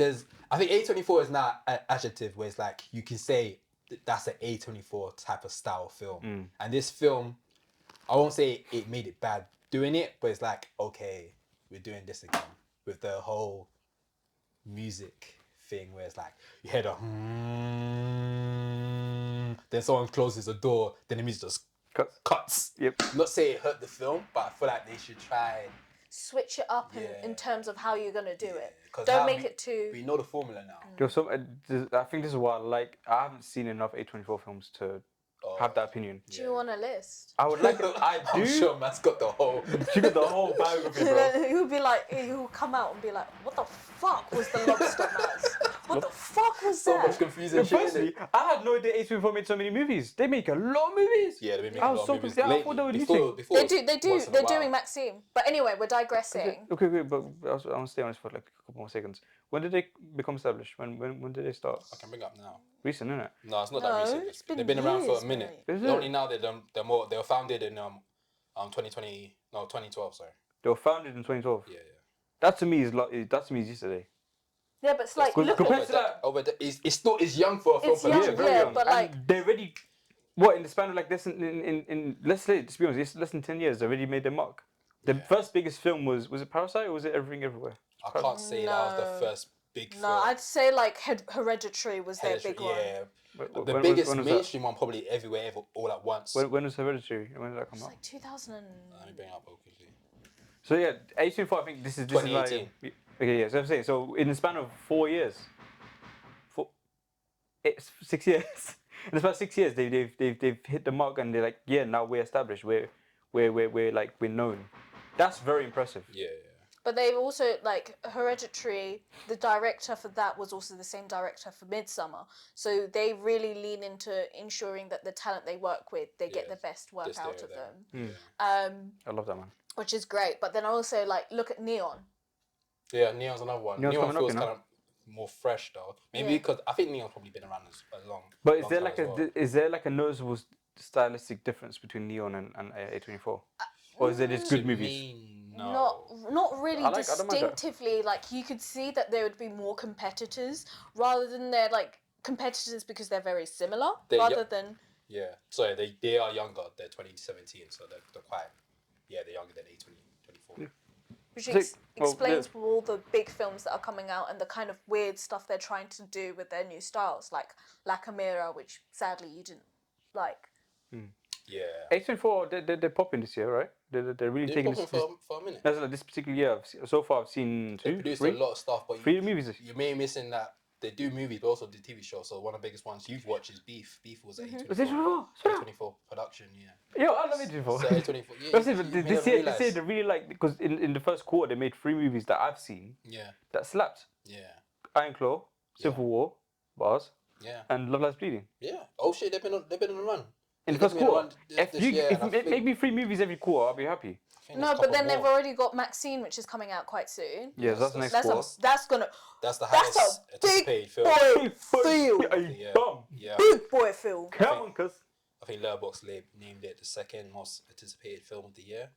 Speaker 1: A24 is now an adjective where it's like you can say that's an A24 type of style film. And this film, I won't say it made it bad doing it, but it's like, okay, we're doing this again with the whole music thing where it's like you hear the then someone closes the door, then the music just cuts.
Speaker 2: Yep.
Speaker 1: Not say it hurt the film, but I feel like they should try and
Speaker 3: switch it up in terms of how you're gonna do it.
Speaker 1: 'cause
Speaker 3: Don't
Speaker 1: now
Speaker 3: make it too.
Speaker 1: we know the formula now.
Speaker 2: There's some. I think this is what I like. I haven't seen enough A24 films to have that opinion.
Speaker 3: Do you want a list?
Speaker 2: I would like. I do.
Speaker 1: I'm sure Matt's got the whole.
Speaker 2: She got the whole biography, bro.
Speaker 3: He would be like, he will come out and be like, "What the fuck was the lobster mask? What the fuck was
Speaker 1: So
Speaker 3: that?"
Speaker 1: much confusing shit.
Speaker 2: Firstly, I had no idea A24 made so many movies. They make a lot of movies.
Speaker 1: Yeah, they've been making
Speaker 2: I
Speaker 1: a
Speaker 2: was
Speaker 1: lot
Speaker 2: so
Speaker 1: of movies.
Speaker 2: confused. I
Speaker 1: lately.
Speaker 2: thought they were
Speaker 1: Before,
Speaker 3: They do.
Speaker 1: once in a
Speaker 3: They're
Speaker 1: while.
Speaker 3: doing Maxime. But anyway, we're digressing.
Speaker 2: Okay, but I want to stay on this for like a couple more seconds. When did they become established? When did they start?
Speaker 1: I can bring up now.
Speaker 2: Recent, isn't it?
Speaker 1: No, it's not
Speaker 3: No,
Speaker 1: that recent.
Speaker 3: it's been
Speaker 1: They've been around for a
Speaker 3: years,
Speaker 1: minute.
Speaker 2: mate. Is it?
Speaker 1: Only now they were founded in 2012. Sorry.
Speaker 2: They were founded in 2012.
Speaker 1: Yeah.
Speaker 2: That to me is yesterday.
Speaker 3: Yeah, but it's like,
Speaker 2: Good-
Speaker 3: look
Speaker 2: compared
Speaker 3: at
Speaker 2: to that,
Speaker 1: It's still young for a film.
Speaker 3: It's young,
Speaker 2: very
Speaker 3: yeah,
Speaker 2: young.
Speaker 3: but
Speaker 2: And
Speaker 3: like,
Speaker 2: they already, what in the span of like less than in let's say, to be honest, it's less than 10 years. They already made their mark. The first biggest film was it Parasite or was it Everything Everywhere?
Speaker 1: I can't say that was the first big film.
Speaker 3: no, I'd say like Hereditary was their big one.
Speaker 1: Yeah. The
Speaker 2: When
Speaker 1: biggest
Speaker 2: was that?
Speaker 1: mainstream one, probably Everywhere, all at once.
Speaker 2: When was Hereditary? When did that come
Speaker 3: It's
Speaker 2: out?
Speaker 3: like 2000
Speaker 1: Let me bring it up real quickly.
Speaker 2: So yeah, 1884. I think this is
Speaker 1: 2018.
Speaker 2: Like, okay, yeah. So I'm saying, so in the span of 4 years, it's 6 years. In the span of 6 years, they've hit the mark and they're like, yeah, now we're established. We're known. That's very impressive.
Speaker 1: Yeah.
Speaker 3: But they've also, like, Hereditary, the director for that was also the same director for Midsummer. So they really lean into ensuring that the talent they work with, they get the best work
Speaker 1: Just
Speaker 3: out
Speaker 1: there,
Speaker 3: of
Speaker 1: there.
Speaker 3: them.
Speaker 2: I love that, man.
Speaker 3: Which is great. But then also, like, look at Neon.
Speaker 1: Yeah, Neon's another one.
Speaker 2: Neon's
Speaker 1: Neon
Speaker 2: coming up,
Speaker 1: feels
Speaker 2: you know?
Speaker 1: kind of more fresh though. Maybe
Speaker 3: Yeah.
Speaker 1: because I think Neon's probably been around as long.
Speaker 2: But is
Speaker 1: long
Speaker 2: there
Speaker 1: time
Speaker 2: like
Speaker 1: as well.
Speaker 2: is there like a noticeable stylistic difference between Neon and A24? Or is it just good
Speaker 1: To
Speaker 2: movies?
Speaker 1: me, no.
Speaker 3: Not really
Speaker 2: I don't mind that.
Speaker 3: distinctively. Like, you could see that there would be more competitors rather than they're like competitors because they're very similar. Than
Speaker 1: Yeah. So they are younger. They're 2017, so they're quite. Yeah, they're younger than A24.
Speaker 2: Yeah.
Speaker 3: which
Speaker 2: So-
Speaker 3: explains all the big films that are coming out and the kind of weird stuff they're trying to do with their new styles, like La Camera, which sadly you didn't like.
Speaker 1: Yeah.
Speaker 2: A24, they're popping this year, right? They're really
Speaker 1: They've
Speaker 2: taking
Speaker 1: been
Speaker 2: this.
Speaker 1: popping for a minute.
Speaker 2: That's like this particular year. So far, I've seen
Speaker 1: They
Speaker 2: two,
Speaker 1: produced
Speaker 2: three,
Speaker 1: a lot of stuff, but
Speaker 2: three movies.
Speaker 1: you may be missing that they do movies, but also do TV shows. So one of the biggest ones you've watched is Beef. Beef was A24.
Speaker 2: Was it 24?
Speaker 1: 2024. production, yeah.
Speaker 2: Yo, I love it for.
Speaker 1: So A24, yeah.
Speaker 2: They say they really like, because in the first quarter they made 3 movies that I've seen.
Speaker 1: Yeah.
Speaker 2: That slapped.
Speaker 1: Yeah.
Speaker 2: Iron Claw, Civil War, Bars,
Speaker 1: Yeah.
Speaker 2: and Love Lies Bleeding.
Speaker 1: Yeah. Oh shit, they've been on the run.
Speaker 2: In the first quarter. If make me 3 movies every quarter, I'll be happy.
Speaker 3: No, but then they've already got Maxine, which is coming out quite soon.
Speaker 2: Yeah, that's next quarter.
Speaker 1: That's the highest anticipated film.
Speaker 3: Boy film.
Speaker 2: Yeah. Bum.
Speaker 1: Yeah.
Speaker 3: Big boy film.
Speaker 2: Come on, cuz.
Speaker 1: I think Letterboxd named it the second most anticipated film of the year.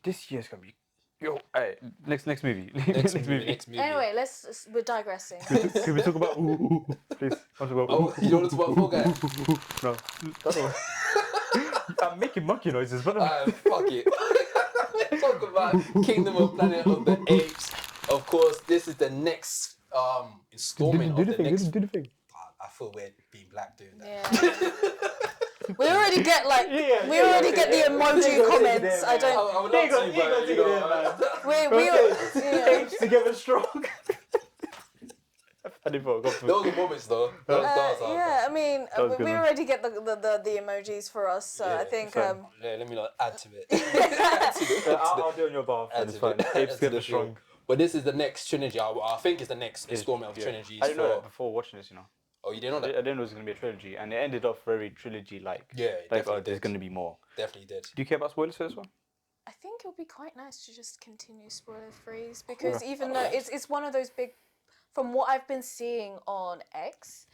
Speaker 2: This year's gonna be. Yo, hey, next movie.
Speaker 1: Next movie.
Speaker 3: Anyway, we're digressing.
Speaker 2: Can we talk about please?
Speaker 1: Oh, you don't want to talk about Fall Guy?
Speaker 2: No. That's all. I'm making monkey noises, but
Speaker 1: fuck it. Let's talk about Kingdom of Planet of the Apes. Of course, this is the next installment of the next.
Speaker 2: Do the thing.
Speaker 1: I feel weird being black doing that.
Speaker 3: Yeah. We already get the emoji comments. I don't.
Speaker 1: I would love to, but
Speaker 3: We
Speaker 2: Apes together strong.
Speaker 1: Those are moments though.
Speaker 3: I mean, we
Speaker 2: one.
Speaker 3: already get the emojis for us, so I think.
Speaker 1: Yeah, let me not add to it.
Speaker 2: I'll do on your behalf. It's fine. Apes together strong.
Speaker 1: But this is the next trilogy. I think it's the next installment of trilogies.
Speaker 2: I didn't know that before watching this,
Speaker 1: Oh, you didn't know that?
Speaker 2: I didn't know it was going to be a trilogy, and it ended off very trilogy-like.
Speaker 1: Yeah,
Speaker 2: like, there's going to be more.
Speaker 1: Definitely did.
Speaker 2: Do you care about spoilers for this one?
Speaker 3: I think it would be quite nice to just continue spoiler-free, because even though it's one of those big, from what I've been seeing on X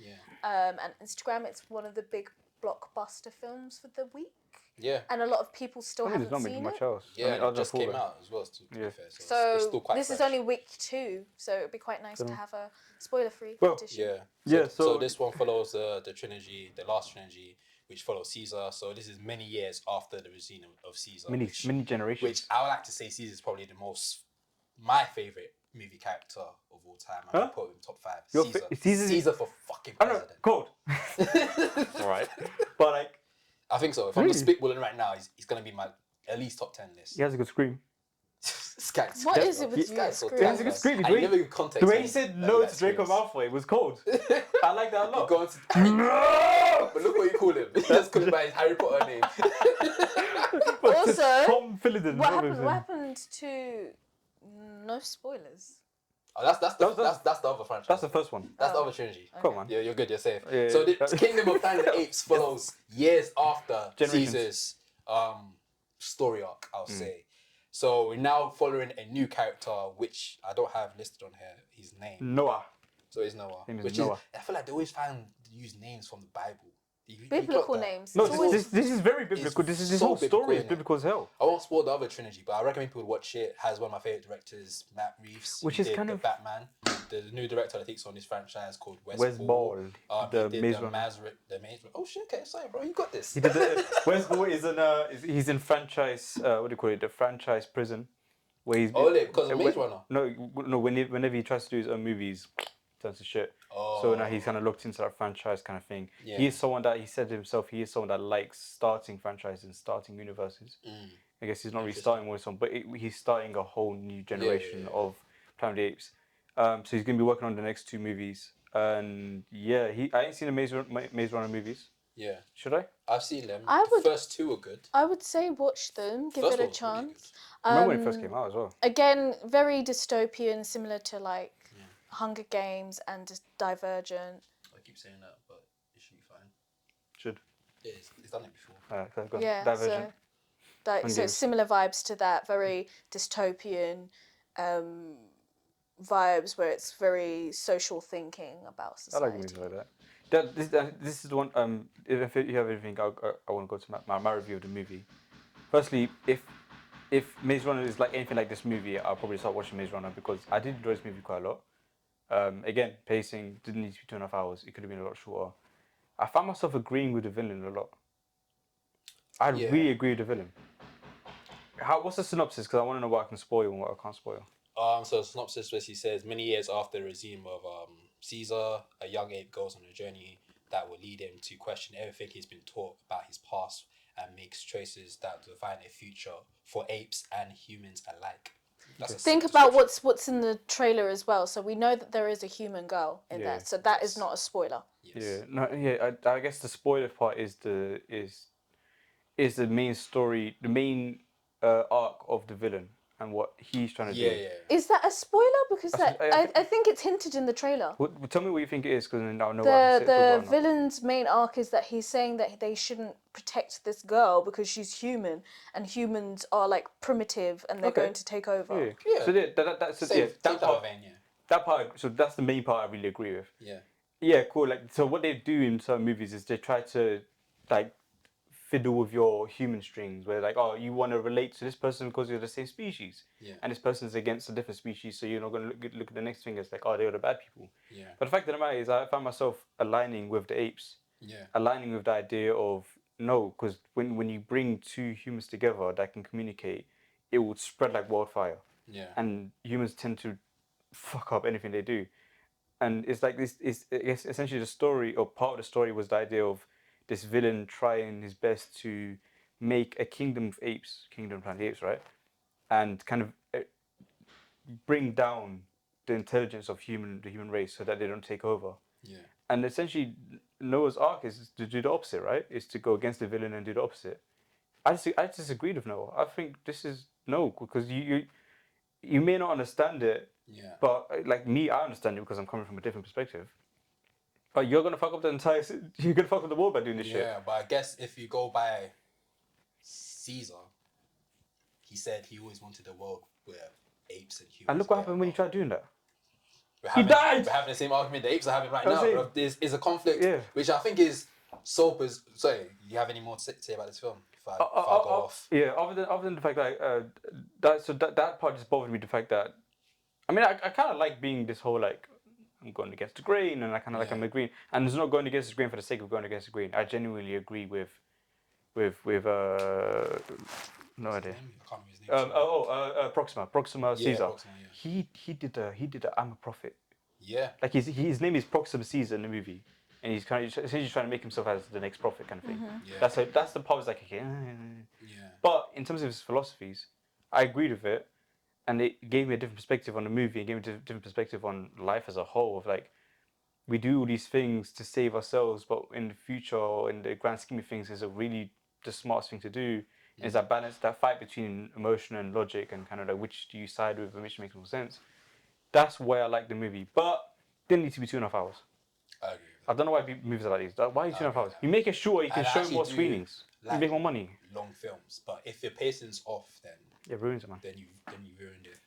Speaker 3: and Instagram, it's one of the big blockbuster films for the week.
Speaker 1: Yeah.
Speaker 3: And a lot of people still haven't
Speaker 2: there's not
Speaker 3: seen
Speaker 2: much
Speaker 3: it.
Speaker 2: else.
Speaker 1: Yeah, it just came out as well, to be fair.
Speaker 3: So
Speaker 1: it's still quite
Speaker 3: this
Speaker 1: fresh.
Speaker 3: is only week 2, so it'd be quite nice to have a spoiler-free edition.
Speaker 1: Yeah. So this one follows the trilogy, the last trilogy, which follows Caesar. So this is many years after the regime of Caesar.
Speaker 2: Many generations.
Speaker 1: Which I would like to say Caesar is probably my favourite movie character of all time. I'm gonna put him top 5. Caesar for fucking president.
Speaker 2: Cold. Alright. But like,
Speaker 1: I think so. If I'm spitballing right now, he's gonna be my at least top 10 list.
Speaker 2: he has a good scream.
Speaker 3: What is it with you?
Speaker 2: He has a good scream. The way he said no to Draco Malfoy was cold. I like that a lot.
Speaker 1: No! But look what you call him. He just called him by his Harry Potter name.
Speaker 3: Also,
Speaker 2: Tom Phillidan.
Speaker 3: what happened to no spoilers?
Speaker 1: Oh, that's the other franchise.
Speaker 2: That's the first one.
Speaker 1: That's the other trilogy.
Speaker 2: Come on.
Speaker 1: Yeah, you're good. You're safe.
Speaker 2: Yeah,
Speaker 1: so the Kingdom of Planet of the Apes follows years after
Speaker 2: Generations.
Speaker 1: Caesar's story arc, I'll say. So we're now following a new character, which I don't have listed on here. His name.
Speaker 2: Noah.
Speaker 1: So it's Noah.
Speaker 2: Name is Noah.
Speaker 1: I feel like they always use names from the Bible.
Speaker 3: Biblical names.
Speaker 2: No, this is very biblical. This whole story is biblical as hell.
Speaker 1: I won't spoil the other trilogy, but I recommend people watch it. Has one of my favorite directors, Matt Reeves,
Speaker 2: which is kind of
Speaker 1: Batman. The new director that takes on this franchise called Wes
Speaker 2: Ball.
Speaker 1: The Maze Runner. Oh shit! Okay, sorry, bro, you got this.
Speaker 2: He did Wes Ball he's in franchise. What do you call it? The franchise prison, where he's.
Speaker 1: Because of Maze Runner.
Speaker 2: No. Whenever he tries to do his own movies, turns to shit. So now he's kind of looked into that franchise kind of thing. Yeah. He is someone that, he said to himself, he is someone that likes starting franchises and starting universes. I guess he's not really starting with someone, but he's starting a whole new generation of Planet of the Apes. So he's going to be working on the next 2 movies. And I ain't seen the Maze Runner movies.
Speaker 1: Yeah.
Speaker 2: Should I?
Speaker 1: I've seen them. The first 2 are good.
Speaker 3: I would say watch them, give it a chance.
Speaker 2: I remember when it first came out as well.
Speaker 3: Again, very dystopian, similar to like Hunger Games and Divergent.
Speaker 1: I keep saying that, but it should be fine.
Speaker 2: Should.
Speaker 1: Yeah, it's done it before.
Speaker 2: Divergent.
Speaker 3: So similar vibes to that, very dystopian vibes where it's very social thinking about society.
Speaker 2: I like movies like that. This is the one. If you have anything, I want to go to my review of the movie. Firstly, if Maze Runner is like anything like this movie, I'll probably start watching Maze Runner because I did enjoy this movie quite a lot. Again, pacing didn't need to be 2.5 hours. It could have been a lot shorter. I found myself agreeing with the villain a lot. I really agree with the villain. What's the synopsis? Because I want to know what I can spoil and what I can't spoil.
Speaker 1: So the synopsis basically says, many years after the regime of Caesar, a young ape goes on a journey that will lead him to question everything he's been taught about his past and makes choices that define a future for apes and humans alike.
Speaker 3: Think about what's in the trailer as well. So we know that there is a human girl in there. So that is not a spoiler.
Speaker 2: Yes. I guess the spoiler part is is the main story, the main arc of the villain and what he's trying to do.
Speaker 1: Yeah.
Speaker 3: Is that a spoiler? Because
Speaker 2: I
Speaker 3: I think it's hinted in the trailer.
Speaker 2: Tell me what you think it is, because then I'll know what I can say.
Speaker 3: The villain's main arc is that he's saying that they shouldn't protect this girl because she's human, and humans are like primitive, and they're going to take over.
Speaker 2: Yeah. So that part,
Speaker 1: vein,
Speaker 2: that part. So that's the main part I really agree with.
Speaker 1: Yeah.
Speaker 2: Yeah, cool. Like, so what they do in some movies is they try to like fiddle with your human strings, where like, oh, you want to relate to this person because you're the same species, and this person's against a different species, so you're not going to look at the next thing as like, oh, they're the bad people.
Speaker 1: Yeah.
Speaker 2: But the fact of the matter is, I found myself aligning with the apes, aligning with the idea of no, because when you bring two humans together that can communicate, it would spread like wildfire.
Speaker 1: Yeah.
Speaker 2: And humans tend to fuck up anything they do. And it's like this is essentially the story, or part of the story was the idea of this villain trying his best to make a kingdom of apes, Kingdom Planet Apes, right? And kind of bring down the intelligence of the human race so that they don't take over.
Speaker 1: Yeah.
Speaker 2: And essentially Noah's Ark is to do the opposite, right? Is to go against the villain and do the opposite. I disagreed with Noah. I think this is no, because you may not understand it.
Speaker 1: Yeah.
Speaker 2: But like me, I understand it because I'm coming from a different perspective. But you're gonna fuck up the entire. You're gonna fuck up the world by doing this shit.
Speaker 1: Yeah, but I guess if you go by Caesar, he said he always wanted a world where apes and humans.
Speaker 2: And look what happened when you tried doing that.
Speaker 1: He
Speaker 2: died!
Speaker 1: We're having the same argument the apes are having right now. Bro. There's a conflict, which I think is so. Sorry, you have any more to say about this film? If I go off.
Speaker 2: Yeah, other than the fact that that part just bothered me. The fact that, I mean, I kind of like being this whole like, I'm going against the grain, and I kind of like I'm agreeing, and it's not going against the grain for the sake of going against the grain. I genuinely agree with no idea. Proxima Caesar.
Speaker 1: Proxima,
Speaker 2: He did the I'm a prophet.
Speaker 1: Yeah.
Speaker 2: Like his name is Proxima Caesar in the movie, and he's kind of essentially trying to make himself as the next prophet kind of thing.
Speaker 1: Yeah.
Speaker 2: That's the part was like, okay.
Speaker 1: Yeah.
Speaker 2: But in terms of his philosophies, I agreed with it. And it gave me a different perspective on the movie, and gave me a different perspective on life as a whole. Of like, we do all these things to save ourselves, but in the future, or in the grand scheme of things, is a really the smartest thing to do. Is that balance, that fight between emotion and logic, and kind of like which do you side with, and which makes more sense. That's why I like the movie, but didn't need to be 2.5 hours.
Speaker 1: I agree.
Speaker 2: I don't know why movies are like these. Why 2.5 hours? You make it shorter, you can show more screenings.
Speaker 1: Like
Speaker 2: you make more money.
Speaker 1: Long films, but if your pacing's off, then
Speaker 2: it ruins it, man.
Speaker 1: Then you ruined it.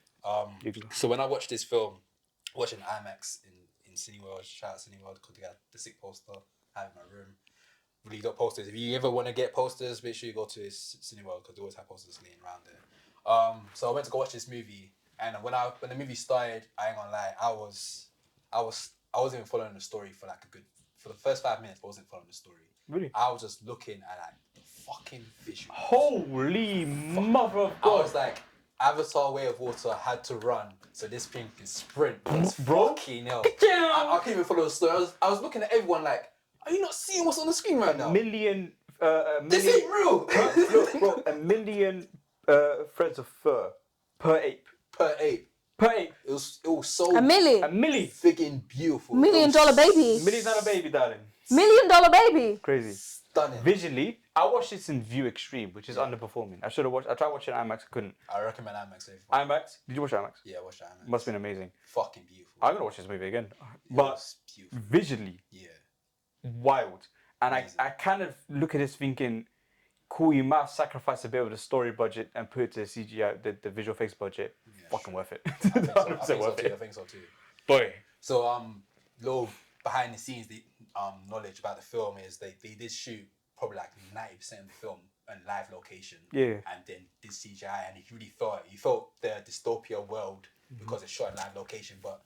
Speaker 1: So when I watched this film, watching IMAX in Cineworld, shout out Cineworld because they got the sick poster I have in my room. Really got posters. If you ever want to get posters, make sure you go to Cineworld because they always have posters laying around there. So I went to go watch this movie, and when the movie started, I ain't gonna lie, I wasn't even following the story for the first 5 minutes. I wasn't following the story.
Speaker 2: Really?
Speaker 1: I was just looking at like fucking visuals.
Speaker 2: Holy mother of God!
Speaker 1: I was like, Avatar: Way of Water had to run, so this thing can sprint.
Speaker 2: Bro,
Speaker 1: fucking hell. I can't even follow the story. I was looking at everyone like, are you not seeing what's on the screen right now?
Speaker 2: This
Speaker 1: ain't real.
Speaker 2: Look, bro, a million threads of fur per ape.
Speaker 1: Per ape. It was so
Speaker 3: a million.
Speaker 1: Friggin' beautiful.
Speaker 3: $1 million baby.
Speaker 2: $1 million baby, darling.
Speaker 3: $1 million baby.
Speaker 2: Crazy.
Speaker 1: Stunning.
Speaker 2: Visually, I watched this in View Extreme, which is underperforming. I tried watching IMAX, I couldn't.
Speaker 1: I recommend IMAX.
Speaker 2: IMAX? Did you watch IMAX?
Speaker 1: Yeah, I watched IMAX.
Speaker 2: Must have been amazing.
Speaker 1: Fucking beautiful.
Speaker 2: I'm gonna watch this movie again. But visually, wild. And I kind of look at this thinking, cool, you might sacrifice a bit of the story budget and put it to CGI, the visual effects budget. Fucking worth it.
Speaker 1: I think so too.
Speaker 2: Boy.
Speaker 1: So little behind the scenes knowledge about the film is they did shoot probably like 90% of the film in live location.
Speaker 2: Yeah.
Speaker 1: And then did CGI, and you felt the dystopia world because it's shot in live location. But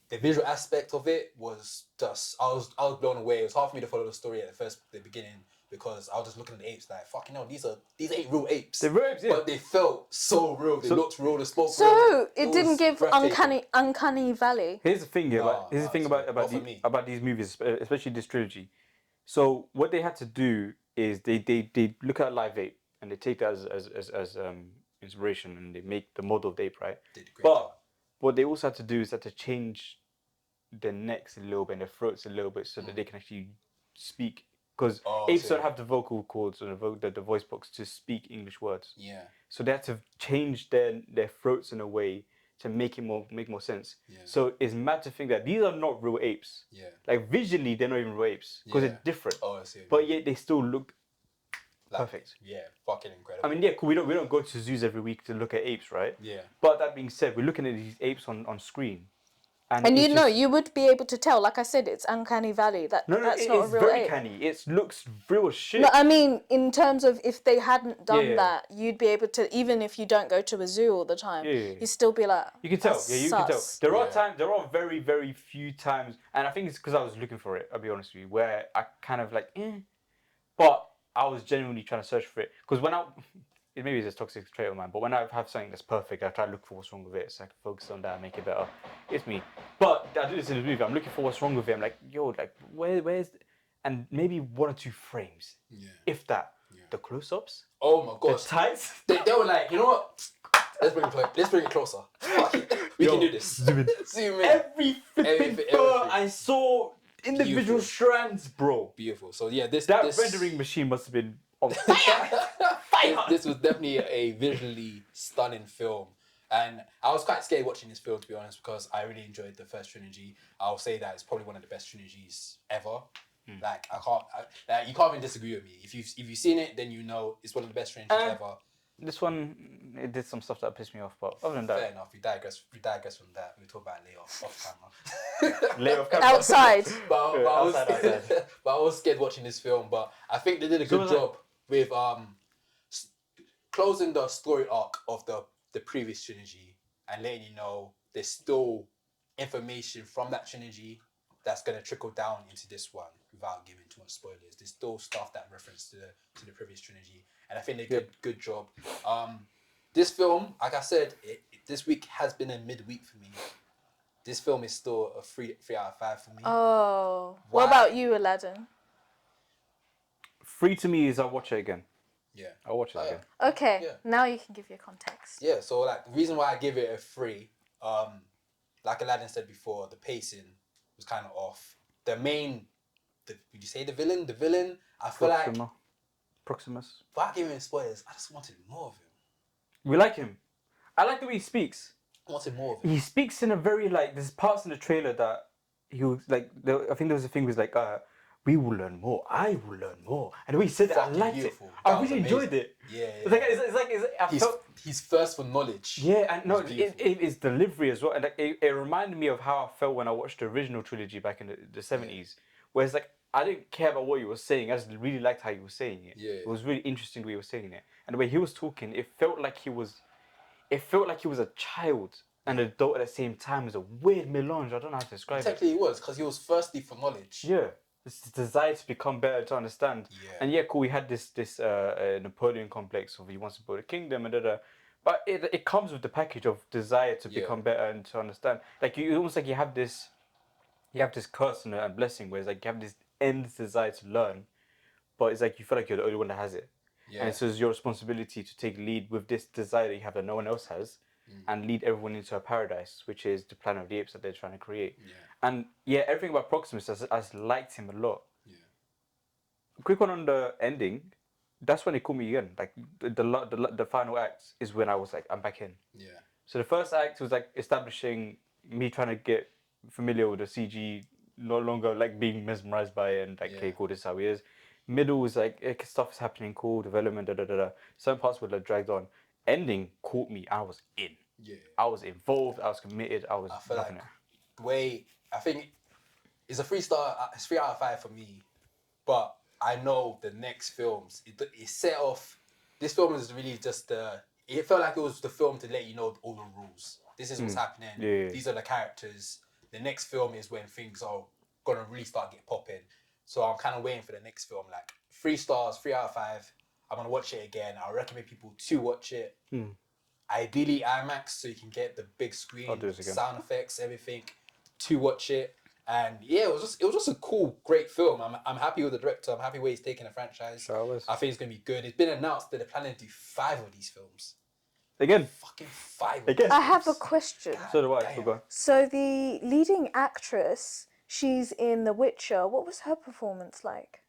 Speaker 1: the visual aspect of it was just I was blown away. It was hard for me to follow the story at the beginning because I was just looking at the apes like, fucking hell, these ain't real apes.
Speaker 2: They're real apes, yeah.
Speaker 1: But they felt so real. They looked real. They spoke real.
Speaker 3: So it didn't give uncanny valley.
Speaker 2: Here's the thing, about these movies, especially this trilogy. So what they had to do is they look at a live ape and they take that as inspiration and they make the model of the ape, right? But what they also had to do is to change their necks a little bit and their throats a little bit so that they can actually speak because
Speaker 1: Oh,
Speaker 2: apes
Speaker 1: so-
Speaker 2: don't have the vocal cords or the voice box to speak English words.
Speaker 1: Yeah.
Speaker 2: So they had to change their throats in a way to make more sense.
Speaker 1: Yeah.
Speaker 2: So it's mad to think that these are not real apes.
Speaker 1: Yeah.
Speaker 2: Like visually, they're not even real apes because
Speaker 1: Yeah.
Speaker 2: they're different.
Speaker 1: Oh, I see.
Speaker 2: But yet they still look
Speaker 1: Like,
Speaker 2: perfect.
Speaker 1: Yeah, fucking incredible.
Speaker 2: I mean, yeah, cool, we don't go to zoos every week to look at apes, right?
Speaker 1: Yeah.
Speaker 2: But that being said, we're looking at these apes on screen,
Speaker 3: And
Speaker 2: it's
Speaker 3: you would be able to tell. Like I said, it's uncanny valley. That's not a
Speaker 2: it's
Speaker 3: real
Speaker 2: very
Speaker 3: ape.
Speaker 2: canny. It looks real as shit.
Speaker 3: No, I mean, in terms of if they hadn't done
Speaker 2: Yeah.
Speaker 3: that, you'd be able to, even if you don't go to a zoo all the time, you'd still be like,
Speaker 2: You can tell.
Speaker 3: "That's
Speaker 2: Yeah, you can tell.
Speaker 3: sus."
Speaker 2: There are very, very few times, and I think it's because I was looking for it, I'll be honest with you, where I kind of like, but I was genuinely trying to search for it. Because maybe it's a toxic trait of mine, but when I have something that's perfect, I try to look for what's wrong with it, so I can focus on that and make it better. It's me. But I do this in the movie, I'm looking for what's wrong with it. I'm like, yo, like, where's... And maybe 1 or 2 frames, if that. The close-ups,
Speaker 1: Oh my
Speaker 2: the
Speaker 1: gosh.
Speaker 2: tights.
Speaker 1: They were like, you know what? Let's bring it closer. Fuck it. We can do this.
Speaker 2: Zoom in.
Speaker 1: Zoom in.
Speaker 2: Every flipping
Speaker 1: Everything.
Speaker 2: fur I saw individual
Speaker 1: Beautiful.
Speaker 2: strands, bro.
Speaker 1: Beautiful. So yeah, this
Speaker 2: Rendering machine must have been on fire.
Speaker 1: This was definitely a visually stunning film. And I was quite scared watching this film, to be honest, because I really enjoyed the first trilogy. I'll say that it's probably one of the best trilogies ever. Like you can't even disagree with me. If you've seen it, then you know it's one of the best trilogies ever.
Speaker 2: This one, it did some stuff that pissed me off, but other than
Speaker 1: Fair
Speaker 2: that,
Speaker 1: enough. We digress from that. We talk about layoff off camera.
Speaker 2: lay off camera.
Speaker 3: Outside.
Speaker 1: but
Speaker 2: Outside.
Speaker 1: I was scared watching this film. But I think they did a good job with closing the story arc of the previous trilogy and letting you know there's still information from that trilogy that's gonna trickle down into this one without giving too much spoilers. There's still stuff that reference to the previous trilogy, and I think they did a good job. This film, like I said, this week has been a midweek for me. This film is still a 3 out of 5 for me.
Speaker 3: Oh.
Speaker 1: Why?
Speaker 3: What about you, Aladdin?
Speaker 2: 3 to me is I'll watch it again.
Speaker 1: Yeah.
Speaker 2: I'll watch it again.
Speaker 3: Okay,
Speaker 1: Yeah.
Speaker 3: now you can give your context.
Speaker 1: Yeah, so like the reason why I give it a 3, like Aladdin said before, the pacing was kind of off. Would you say the villain? The villain, I feel like,
Speaker 2: Proximus.
Speaker 1: without giving him spoilers, I just wanted more of him.
Speaker 2: We like him. I like the way he speaks.
Speaker 1: I wanted more of him.
Speaker 2: He speaks in a very there's parts in the trailer that he was like, I think there was a thing was like, we will learn more. I will learn more. And the way he said that, I
Speaker 1: Fucking
Speaker 2: liked
Speaker 1: beautiful.
Speaker 2: it.
Speaker 1: That
Speaker 2: I
Speaker 1: was
Speaker 2: really enjoyed
Speaker 1: amazing.
Speaker 2: it.
Speaker 1: Yeah.
Speaker 2: It's like
Speaker 1: He's thirst for knowledge.
Speaker 2: Yeah, and no,
Speaker 1: was beautiful.
Speaker 2: it's delivery as well. And like, it reminded me of how I felt when I watched the original trilogy back in the 70s. Where it's like, I didn't care about what he was saying. I just really liked how he was saying it.
Speaker 1: Yeah.
Speaker 2: It was really interesting the way he was saying it. And the way he was talking, it felt like he was a child and an adult at the same time. It was a weird melange. I don't know how to describe it.
Speaker 1: Technically he was, because he was thirsty for knowledge.
Speaker 2: Yeah. This desire to become better, to understand.
Speaker 1: Yeah.
Speaker 2: And yeah, cool, we had this Napoleon complex of he wants to build a kingdom and da. But it comes with the package of desire to become better and to understand. Like you almost like you have this curse and blessing where it's like you have this endless desire to learn, but it's like you feel like you're the only one that has it.
Speaker 1: Yeah.
Speaker 2: And so it's your responsibility to take lead with this desire that you have that no one else has and lead everyone into a paradise, which is the Planet of the Apes that they're trying to create.
Speaker 1: Yeah.
Speaker 2: And yeah, everything about Proximus, I liked him a lot.
Speaker 1: Yeah.
Speaker 2: Quick one on the ending. That's when he called me again. Like the final act is when I was like, I'm back in.
Speaker 1: Yeah.
Speaker 2: So the first act was like establishing me trying to get familiar with the CG, no longer like being mesmerized by it and like, okay, cool, this is how he is. Middle was like, stuff is happening, cool, development, Some parts were like dragged on. Ending caught me, I was in.
Speaker 1: Yeah.
Speaker 2: I was involved, I was committed, I was
Speaker 1: I feel
Speaker 2: loving
Speaker 1: like I think it's a 3 out of 5 for me, but I know the next films, it set off, this film is really just it felt like it was the film to let you know all the rules. This is what's happening, these are the characters. The next film is when things are gonna really start get popping. So I'm kind of waiting for the next film, like 3 stars, 3 out of 5. I'm gonna watch it again. I recommend people to watch it. Ideally IMAX, so you can get the big screen,
Speaker 2: I'll do this again.
Speaker 1: sound effects, everything, to watch it. And yeah, it was just a cool, great film. I'm happy with the director. I'm happy where he's taking the franchise.
Speaker 2: Sure was.
Speaker 1: I think it's gonna be good. It's been announced that they're planning to do 5 of these films.
Speaker 2: Again.
Speaker 1: Fucking 5. Of
Speaker 2: Again.
Speaker 1: these
Speaker 3: I have a
Speaker 1: films.
Speaker 3: question.
Speaker 2: So do I.
Speaker 1: Damn.
Speaker 2: Go on.
Speaker 3: So the leading actress, she's in The Witcher. What was her performance like?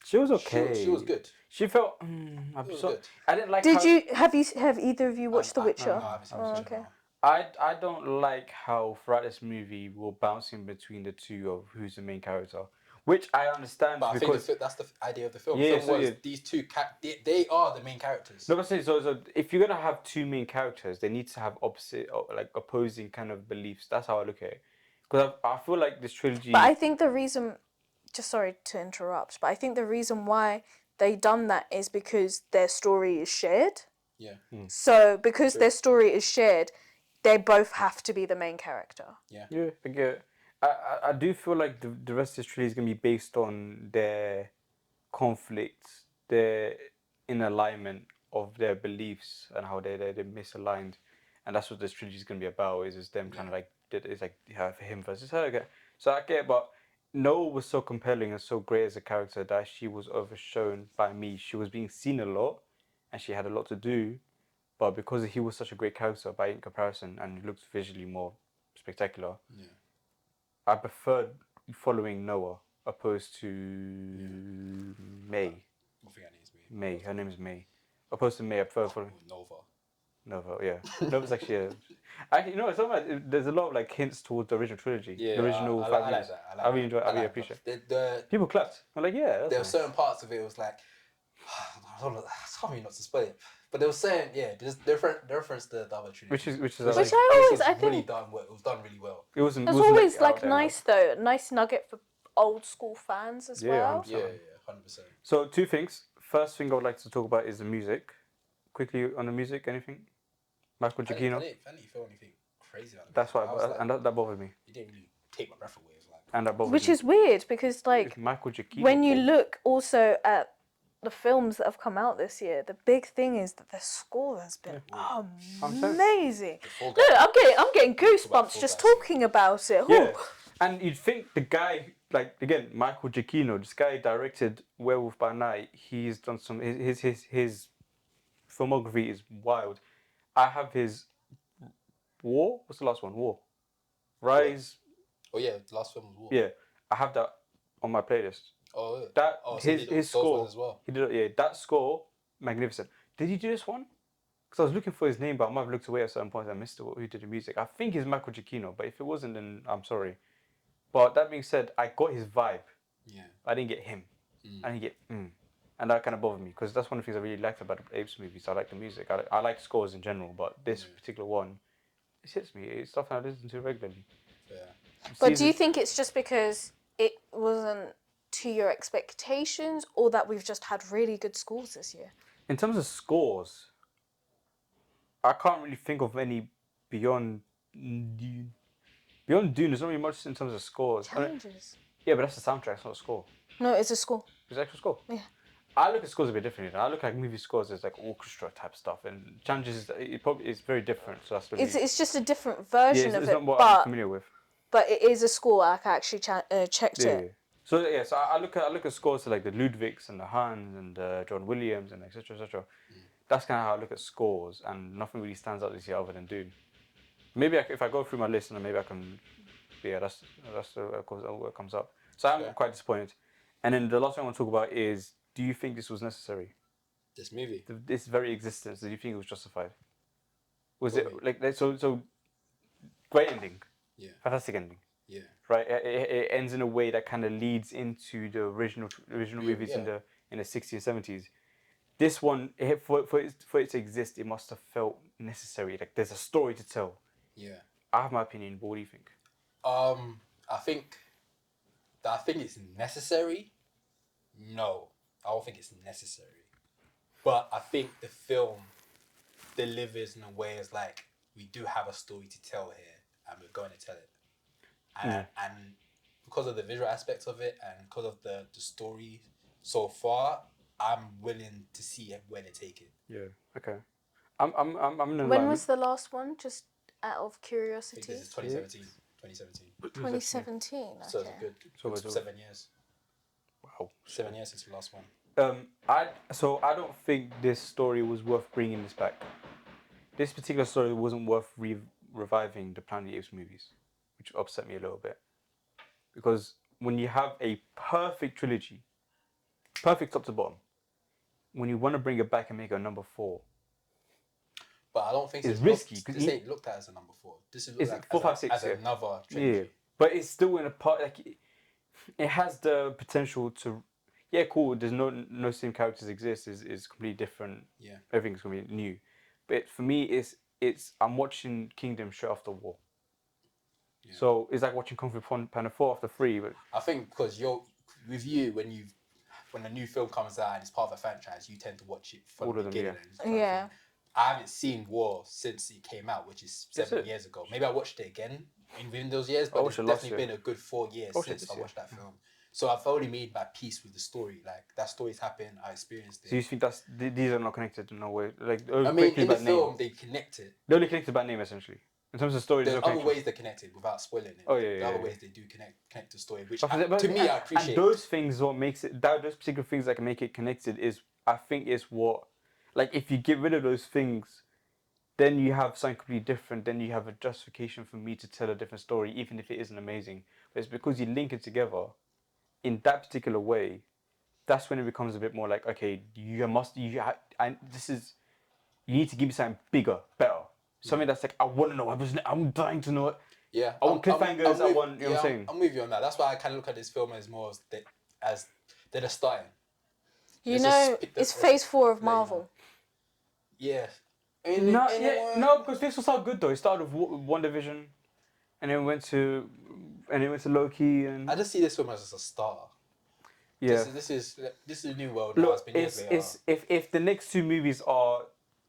Speaker 2: She was okay.
Speaker 1: She was good.
Speaker 2: She felt.
Speaker 1: Good.
Speaker 2: I didn't like.
Speaker 3: Did you have either of you watched The Witcher?
Speaker 1: No, I haven't seen The Witcher,
Speaker 3: okay.
Speaker 1: no.
Speaker 2: I don't like how throughout this movie we're bouncing between the two of who's the main character, which I understand
Speaker 1: But
Speaker 2: because
Speaker 1: I think that's the idea of the film.
Speaker 2: Yeah,
Speaker 1: The film was
Speaker 2: yeah.
Speaker 1: these two they are the main characters.
Speaker 2: no, but say so if you're gonna have two main characters, they need to have opposite or like opposing kind of beliefs. That's how I look at it. Because I feel like this trilogy.
Speaker 3: But I think the reason, just sorry to interrupt, but I think the reason why they done that is because their story is shared.
Speaker 1: Yeah.
Speaker 3: So because their story is shared, they both have to be the main character.
Speaker 1: Yeah.
Speaker 2: Yeah, I get it. I do feel like the rest of this trilogy is going to be based on their conflicts, their in alignment of their beliefs and how they're misaligned. And that's what this trilogy is going to be about, is them kind of like, it's like him versus her again. So I get it, but Noah was so compelling and so great as a character that she was overshown by me. She was being seen a lot and she had a lot to do. But because he was such a great character by in comparison and he looked visually more spectacular, I preferred following Noah opposed to May.
Speaker 1: I think her name's May.
Speaker 2: May, her name is May. Opposed to May, I prefer following Nova. Yeah, Nova's actually actually, you know, there's a lot of like hints towards the original trilogy.
Speaker 1: Yeah,
Speaker 2: the original
Speaker 1: I
Speaker 2: five
Speaker 1: like
Speaker 2: movies.
Speaker 1: that.
Speaker 2: I really enjoy it. I really appreciate it. People clapped. I'm like, yeah.
Speaker 1: There were certain parts of it was like, it's hard for me not to spoil it. But they were saying, there's reference to the other trilogy.
Speaker 2: Which
Speaker 3: I think
Speaker 1: really done well. It was done really well.
Speaker 2: It wasn't.
Speaker 3: It's always like nice though, nice nugget for old school fans as well.
Speaker 2: 100%.
Speaker 1: Yeah, 100%.
Speaker 2: So 2 things. First thing I would like to talk about is the music. Quickly on the music, anything? Michael Giacchino.
Speaker 1: I didn't feel anything crazy about it.
Speaker 2: That's why, and that bothered me.
Speaker 1: It didn't really take my breath away. It was like,
Speaker 2: And that bothered
Speaker 3: Which
Speaker 2: me.
Speaker 3: is weird because like
Speaker 2: Michael Giacchino.
Speaker 3: when you look also at the films that have come out this year, the big thing is that the score has been amazing.
Speaker 1: Fall
Speaker 3: No,
Speaker 1: Guy.
Speaker 3: I'm getting goosebumps just talking about it.
Speaker 2: Yeah, and you'd think the guy, like again, Michael Giacchino, this guy directed Werewolf by Night. He's done some. His filmography is wild. I have his War. What's the last one? War. Rise.
Speaker 1: Oh yeah, the last film was War.
Speaker 2: Yeah, I have that on my playlist.
Speaker 1: Oh yeah.
Speaker 2: That
Speaker 1: so
Speaker 2: his score
Speaker 1: as well.
Speaker 2: He did that score magnificent. Did he do this one? Because I was looking for his name, but I might have looked away at certain points and missed who did the music. I think it's Michael Giacchino, but if it wasn't, then I'm sorry. But that being said, I got his vibe.
Speaker 1: Yeah.
Speaker 2: I didn't get him. I didn't get and that kind of bothered me because that's one of the things I really liked about the Apes movies. I like the music. I like scores in general, but this particular one, it hits me. It's stuff I listen to regularly.
Speaker 1: Yeah.
Speaker 3: But do you think it's just because it wasn't to your expectations, or that we've just had really good scores this year?
Speaker 2: In terms of scores, I can't really think of any beyond Dune. Beyond Dune, there's not really much in terms of scores.
Speaker 3: Challenges.
Speaker 2: Yeah, but that's the soundtrack, it's not a score.
Speaker 3: No, it's a score.
Speaker 2: It's an actual score.
Speaker 3: Yeah.
Speaker 2: I look at scores a bit differently. I look at movie scores as like orchestra type stuff, and Challenges it's very different. So that's really,
Speaker 3: It's just a different version of
Speaker 2: it's
Speaker 3: it,
Speaker 2: not what I'm familiar with.
Speaker 3: but it is a score. Like I actually checked it.
Speaker 2: Yeah. So I look at scores like the Ludwigs and the Hans and the John Williams and etc. etc. That's kind of how I look at scores, and nothing really stands out this year other than Dune. Maybe if I go through my list, and maybe I can, that's what comes up. So I'm quite disappointed. And then the last thing I want to talk about is, do you think this was necessary?
Speaker 1: This movie.
Speaker 2: This very existence, do you think it was justified? Was it like so? Great ending.
Speaker 1: Yeah.
Speaker 2: Fantastic ending.
Speaker 1: Yeah.
Speaker 2: Right. It ends in a way that kind of leads into the original movies in the 60s and 70s. This one, for it to exist, it must have felt necessary. Like there's a story to tell.
Speaker 1: Yeah.
Speaker 2: I have my opinion, but what do you think?
Speaker 1: I think it's necessary. No, I don't think it's necessary. But I think the film delivers in a way as like, we do have a story to tell here, and we're going to tell it. And because of the visual aspects of it, and because of the story so far, I'm willing to see where they take it.
Speaker 2: Yeah. Okay. I'm in the
Speaker 3: When
Speaker 2: line.
Speaker 3: was the last one? Just out of
Speaker 1: I think
Speaker 3: curiosity.
Speaker 1: this is 2017. 2017.
Speaker 3: 2017.
Speaker 1: So
Speaker 3: Okay.
Speaker 1: it's good. 7 years.
Speaker 2: Wow.
Speaker 1: 7 years since the last one.
Speaker 2: I don't think this story was worth bringing this back. This particular story wasn't worth reviving the Planet of the Apes movies, which upset me a little bit. Because when you have a perfect trilogy, perfect top to bottom. When you want to bring it back and make it a number 4,
Speaker 1: But I don't think
Speaker 2: it's risky.
Speaker 1: This ain't looked at as a number 4. This is looked
Speaker 2: It's
Speaker 1: at
Speaker 2: 4, 5, 6,
Speaker 1: as another trilogy.
Speaker 2: Yeah, but it's still in a part like it has the potential to. Yeah, cool. There's no same characters exist. Is completely different.
Speaker 1: Yeah,
Speaker 2: everything's gonna be new. But for me, it's I'm watching Kingdom straight after War. Yeah. So it's like watching Kung Fu Panda 4 after 3. But
Speaker 1: I think because when a new film comes out and it's part of a franchise, you tend to watch it from the beginning.
Speaker 3: Yeah.
Speaker 1: I haven't seen War since it came out, which is 7 years ago. Maybe I watched it again within those years, but it's definitely been a good 4 years since I watched that film. So I've already made my peace with the story. Like, that story's happened, I experienced it.
Speaker 2: So you think these are not connected in no way? Like,
Speaker 1: I mean, in the film, they connected.
Speaker 2: They're only connected by name, essentially. In terms of story,
Speaker 1: there's other ways they're connected without spoiling it.
Speaker 2: Oh, yeah,
Speaker 1: the other ways they do connect the story, which to me, I appreciate.
Speaker 2: And those things, what makes it, those particular things that can make it connected is, I think, is what, like, if you get rid of those things, then you have something completely different. Then you have a justification for me to tell a different story, even if it isn't amazing. But it's because you link it together in that particular way. That's when it becomes a bit more like, okay, you need to give me something bigger, better. Something that's like, I want to know. I'm dying to know it.
Speaker 1: Yeah.
Speaker 2: I want cliffhangers. I want, you know what I'm saying?
Speaker 1: I'm with you on that. That's why I kind of look at this film as more as they're the starting.
Speaker 3: It's phase 4 of Marvel.
Speaker 1: Yeah.
Speaker 2: No, because this was so good though. It started with WandaVision, and then went to Loki, and
Speaker 1: I just see this film as a start.
Speaker 2: Yeah.
Speaker 1: This is a new world.
Speaker 2: Look, if the next 2 movies are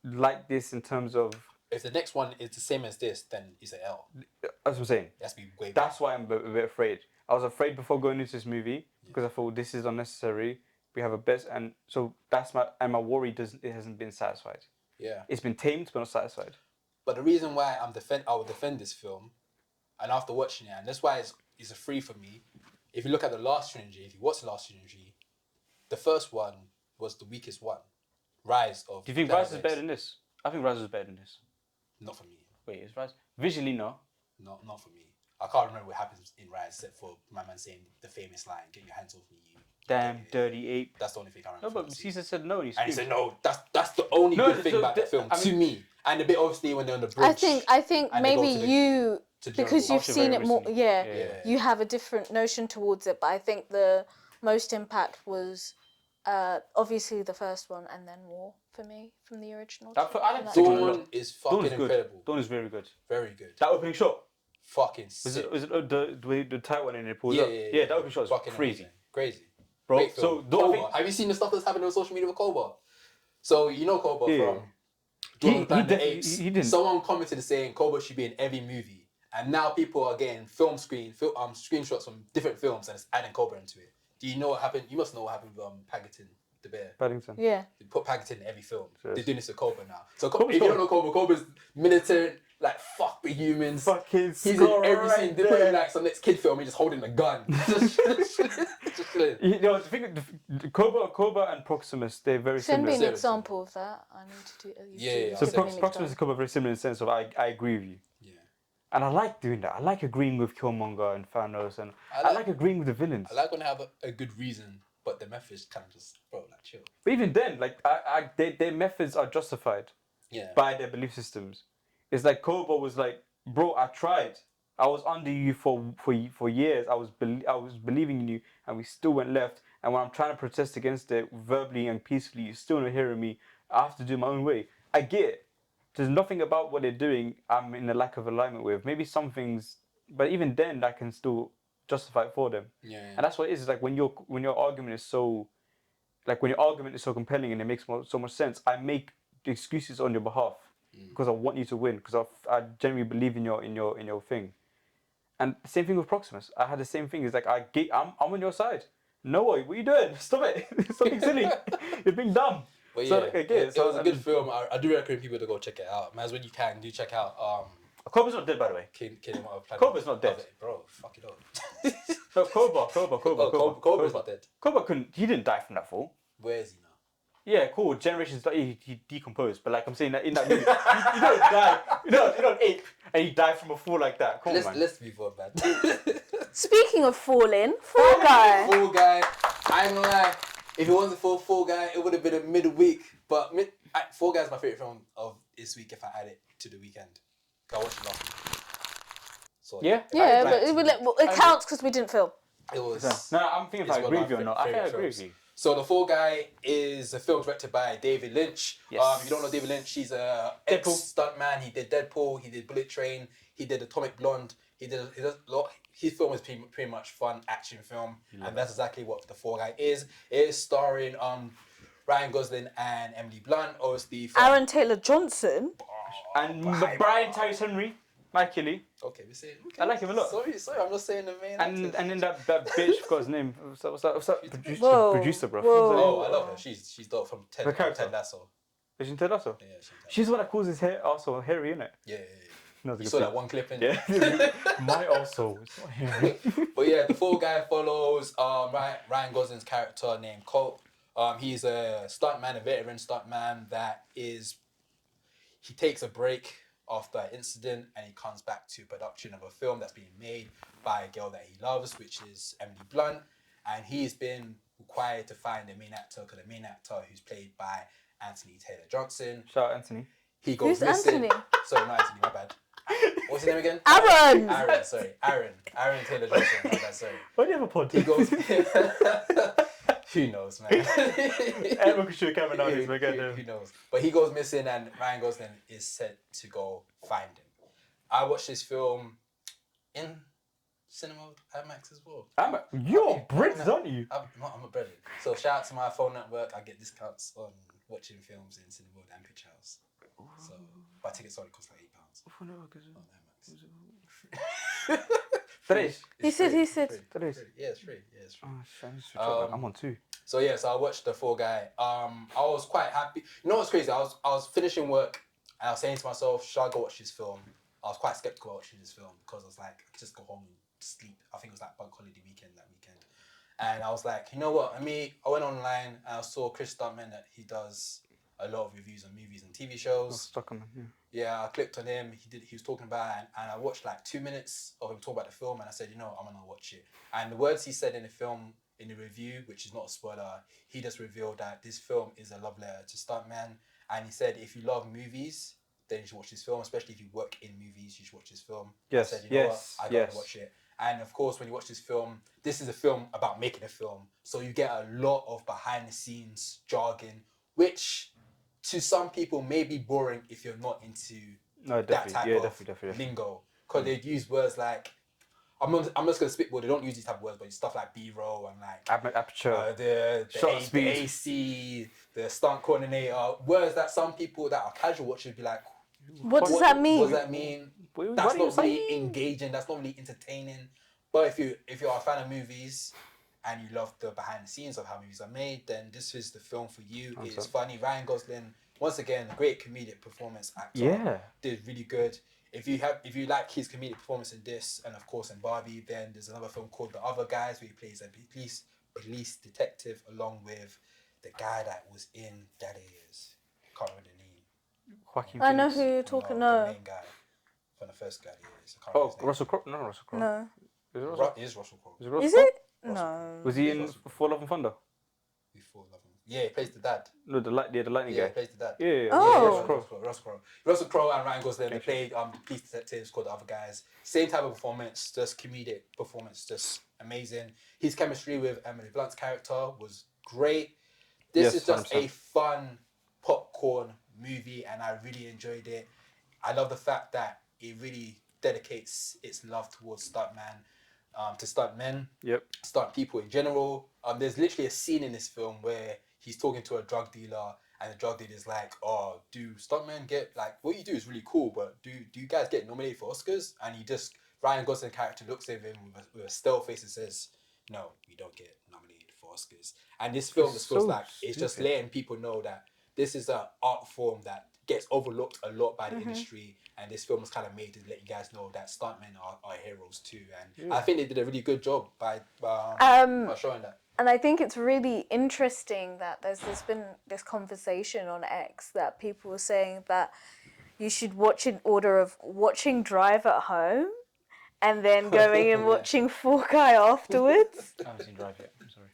Speaker 2: like this in terms of,
Speaker 1: if the next one is the same as this, then it's an L.
Speaker 2: That's what I'm saying.
Speaker 1: It has to be way
Speaker 2: That's why I'm a bit afraid. I was afraid before going into this movie because I thought this is unnecessary. We have a best, and so that's my worry. It hasn't been satisfied.
Speaker 1: Yeah.
Speaker 2: It's been tamed but not satisfied.
Speaker 1: But the reason why I would defend this film, and after watching it, and that's why it's a 3 for me. If you look at the last trilogy, if you watch the last trilogy, the first one was the weakest one. Rise of.
Speaker 2: Do you think Rise is better than this? I think Rise is better than this.
Speaker 1: Not for me.
Speaker 2: Wait, is Rise visually no?
Speaker 1: No, not for me. I can't remember what happens in Rise except for my man saying the famous line, "Get your hands off me, you
Speaker 2: damn dirty ape."
Speaker 1: That's the only thing I remember.
Speaker 2: No, but Caesar said no. And
Speaker 1: he said no. That's the only good thing about the film to me. And a bit obviously when they're on the bridge.
Speaker 3: I think maybe you, because you've seen it more. Yeah, you have a different notion towards it. But I think the most impact was obviously the first one, and then War for me from the original.
Speaker 1: Dawn is fucking incredible.
Speaker 2: Dawn is very good.
Speaker 1: Very good.
Speaker 2: That opening shot.
Speaker 1: Fucking sick.
Speaker 2: Was it the tight one in it pulls up? Yeah, that opening shot is
Speaker 1: fucking
Speaker 2: crazy.
Speaker 1: Amazing. Crazy.
Speaker 2: Bro, so
Speaker 1: have you seen the stuff that's happening on social media with Cobra? So you know Cobra from Apes.
Speaker 2: He didn't.
Speaker 1: Someone commented saying Cobra should be in every movie. And now people are getting screenshots from different films and it's adding Cobra into it. Do you know what happened? You must know what happened with Paddington the bear.
Speaker 2: Paddington.
Speaker 3: Yeah.
Speaker 1: They put Paddington in every film.
Speaker 2: Sure.
Speaker 1: They're doing this with Cobra now. So if you don't know Cobra, Cobra's military, like fuck the humans.
Speaker 2: Fucking
Speaker 1: he's in every scene. They put him like some next kid film. He's just holding a gun. just chilling.
Speaker 2: You know, the thing, Cobra and Proximus, they're very similar.
Speaker 3: Send me an example of that. I need to do.
Speaker 1: Yeah.
Speaker 2: So Proximus and Cobra are very similar in the sense of I agree with you.
Speaker 1: Yeah.
Speaker 2: And I like doing that. I like agreeing with Killmonger and Thanos, and I like agreeing with the villains.
Speaker 1: I like when they have a good reason, but the methods kind of just, bro, like chill.
Speaker 2: But even then, like their methods are justified by their belief systems. It's like Cobra was like, bro, I tried. I was under you for years. I was believing in you, and we still went left. And when I'm trying to protest against it verbally and peacefully, you're still not hearing me. I have to do my own way. I get it. There's nothing about what they're doing I'm in a lack of alignment with. Maybe some things, but even then, that can still justify it for them.
Speaker 1: Yeah.
Speaker 2: And that's what it is. It's like when your argument is so, like when your argument is so compelling and it makes so much sense, I make the excuses on your behalf because I want you to win, because I genuinely believe in your thing. And the same thing with Proximus. I had the same thing. It's like I'm on your side. No way, what are you doing? Stop it! Something silly. You're being dumb.
Speaker 1: But
Speaker 2: so,
Speaker 1: yeah, it was a good film. I do recommend people to go check it out. Man, when you can, do check out.
Speaker 2: Cobra's not dead, by the way. Cobra's not dead.
Speaker 1: Bro, fuck it up.
Speaker 2: No, Cobra.
Speaker 1: Cobra's not dead.
Speaker 2: Cobra he didn't die from that fall.
Speaker 1: Where is he now?
Speaker 2: Yeah, cool. Generations, he decomposed. But like I'm saying, that in that movie, you don't die. You don't ape and you die from a fall like that. Come on, man.
Speaker 1: Let's move on, man.
Speaker 3: Speaking of falling, Fall Guy.
Speaker 1: Fall Guy. I ain't gonna lie. If it wasn't for Fall Guy, it would have been a midweek. But Fall Guy is my favorite film of this week. If I add it to the weekend, I watched it last week. So
Speaker 3: but it counts because we didn't film.
Speaker 1: It was.
Speaker 2: No, I'm thinking if I agree with you or not. I think I agree with you.
Speaker 1: So The Fall Guy is a film directed by David Lynch.
Speaker 2: Yes.
Speaker 1: If you don't know David Lynch, he's a ex-stuntman. He did Deadpool. He did Bullet Train. He did Atomic Blonde. He does a lot. His film is pretty much fun action film, and that's exactly what The Fall Guy is. It is starring Ryan Gosling and Emily Blunt. Obviously,
Speaker 3: Aaron Taylor Johnson
Speaker 2: and Brian Tyrese Henry. Like Killy.
Speaker 1: Okay, we say. Okay.
Speaker 2: I like him a lot.
Speaker 1: Sorry, I'm not saying the main.
Speaker 2: And then that bitch, forgot his name. What's that? Producer, bro.
Speaker 1: Oh, I love her. She's dope from Ted Lasso.
Speaker 2: Is she in Ted Lasso?
Speaker 1: Yeah,
Speaker 2: she's the one that calls his hair also hairy, innit?
Speaker 1: Yeah.
Speaker 2: No,
Speaker 1: you saw that one clip in.
Speaker 2: Yeah. My also. It's not hairy.
Speaker 1: But yeah, The Fall Guy follows Ryan Gosling's character named Colt. He's a stuntman, a veteran stuntman he takes a break after an incident and he comes back to production of a film that's being made by a girl that he loves, which is Emily Blunt. And he's been required to find the main actor, because the main actor, who's played by Anthony Taylor Johnson.
Speaker 2: Shout out Anthony.
Speaker 1: He goes
Speaker 3: Who's
Speaker 1: missing.
Speaker 3: Anthony?
Speaker 1: Sorry, not Anthony, my bad. What's his name again?
Speaker 3: Aaron!
Speaker 1: Aaron Taylor Johnson. My bad, sorry.
Speaker 2: Why do you have a pod?
Speaker 1: He goes... Who knows, man?
Speaker 2: Everyone can shoot a camera nowadays,
Speaker 1: who knows? But he goes missing and Ryan Gosling is set to go find him. I watched this film in cinema IMAX as well.
Speaker 2: You're Brits, aren't you?
Speaker 1: I'm a Brit. So shout out to my phone network. I get discounts on watching films in cinema and Picture House. So my tickets only cost like £8 on IMAX.
Speaker 3: He said.
Speaker 1: Yeah, it's free.
Speaker 2: Oh, I'm on 2.
Speaker 1: So I watched The Fall Guy. I was quite happy. You know what's crazy? I was finishing work and I was saying to myself, should I go watch this film? I was quite skeptical watching this film because I was like, I could just go home and sleep. I think it was like bank holiday weekend that weekend. And I was like, you know what? I went online and I saw Chris Stuntman that he does a lot of reviews on movies and TV shows. Yeah, I clicked on him. He was talking about it, and I watched like 2 minutes of him talk about the film, and I said, I'm gonna watch it. And the words he said in the film, in the review, which is not a spoiler, he just revealed that this film is a love letter to stuntman. And he said, if you love movies, then you should watch this film. Especially if you work in movies, you should watch this film.
Speaker 2: Yes.
Speaker 1: I said, you know what? I gotta watch it. And of course, when you watch this film, this is a film about making a film, so you get a lot of behind the scenes jargon, which to some people may be boring if you're not into that type of lingo. Because they use words like, I'm just going to spitball, they don't use these type of words, but stuff like B-roll and like...
Speaker 2: Aperture.
Speaker 1: The AC, the stunt coordinator. Words that some people that are casual watchers would be like...
Speaker 3: What does that mean?
Speaker 1: What does that mean? That's not really engaging, that's not really entertaining. But if you're a fan of movies... and you love the behind the scenes of how movies are made, then this is the film for you. It's funny. Ryan Gosling, once again, a great comedic performance actor. Yeah. Did really good. If you like his comedic performance in this, and of course in Barbie, then there's another film called The Other Guys, where he plays a police detective along with the guy that was in Gladiators. Can't remember the name.
Speaker 3: I know who you're talking.
Speaker 1: The main guy from the first Gladiators.
Speaker 2: Russell Crowe? No, Russell Crowe.
Speaker 3: No.
Speaker 1: It is Russell Crowe.
Speaker 3: Is it? No.
Speaker 2: Was he in For Love and Thunder?
Speaker 1: Yeah, he plays the dad.
Speaker 2: No, the lightning guy.
Speaker 1: Yeah, he plays the dad.
Speaker 2: Yeah.
Speaker 3: Oh.
Speaker 1: Russell Crowe and Ryan Gosling, they played police detectives called The Other Guys. Same type of performance, just comedic performance, just amazing. His chemistry with Emily Blunt's character was great. This is just 100%. A fun popcorn movie, and I really enjoyed it. I love the fact that it really dedicates its love towards to stuntmen, stunt people in general. There's literally a scene in this film where he's talking to a drug dealer, and the drug dealer is like, "Oh, do stuntmen get what you do is really cool, but do you guys get nominated for Oscars?" And Ryan Gosling's character looks at him with a still face and says, "No, we don't get nominated for Oscars." And this film just feels like it's just letting people know that this is an art form that gets overlooked a lot by the industry, and this film was kind of made to let you guys know that stuntmen are heroes too. And I think they did a really good job by showing that.
Speaker 3: And I think it's really interesting that there's been this conversation on X that people were saying that you should watch in order of watching Drive at home and then going and watching Fall Guy afterwards.
Speaker 2: I haven't seen Drive yet, I'm sorry.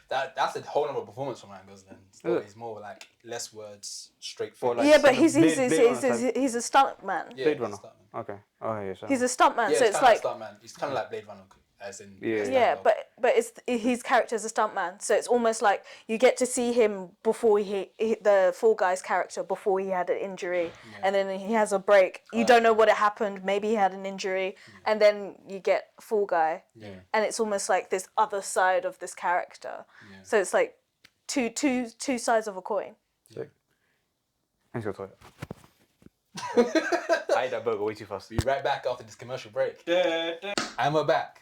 Speaker 1: That's a whole other performance from Ryan Gosling. He's more like less words, straightforward.
Speaker 2: Like,
Speaker 3: yeah, but he's a stunt man.
Speaker 1: Yeah,
Speaker 2: Blade Runner.
Speaker 1: Stuntman.
Speaker 2: Okay. Oh yeah.
Speaker 3: He's a stunt man,
Speaker 1: Yeah,
Speaker 3: so it's like
Speaker 1: Stuntman. He's kind of like Blade Runner, as in.
Speaker 3: yeah, but it's his character is a stunt man, so it's almost like you get to see him before the Fall Guys character before he had an injury, and then he has a break. You don't know what happened. Maybe he had an injury, and then you get Fall Guy, and it's almost like this other side of this character. Yeah. So it's like two sides of a coin.
Speaker 2: Sick. Let's go toilet. I ate that burger way too fast.
Speaker 1: Be right back after this commercial break. And we're back.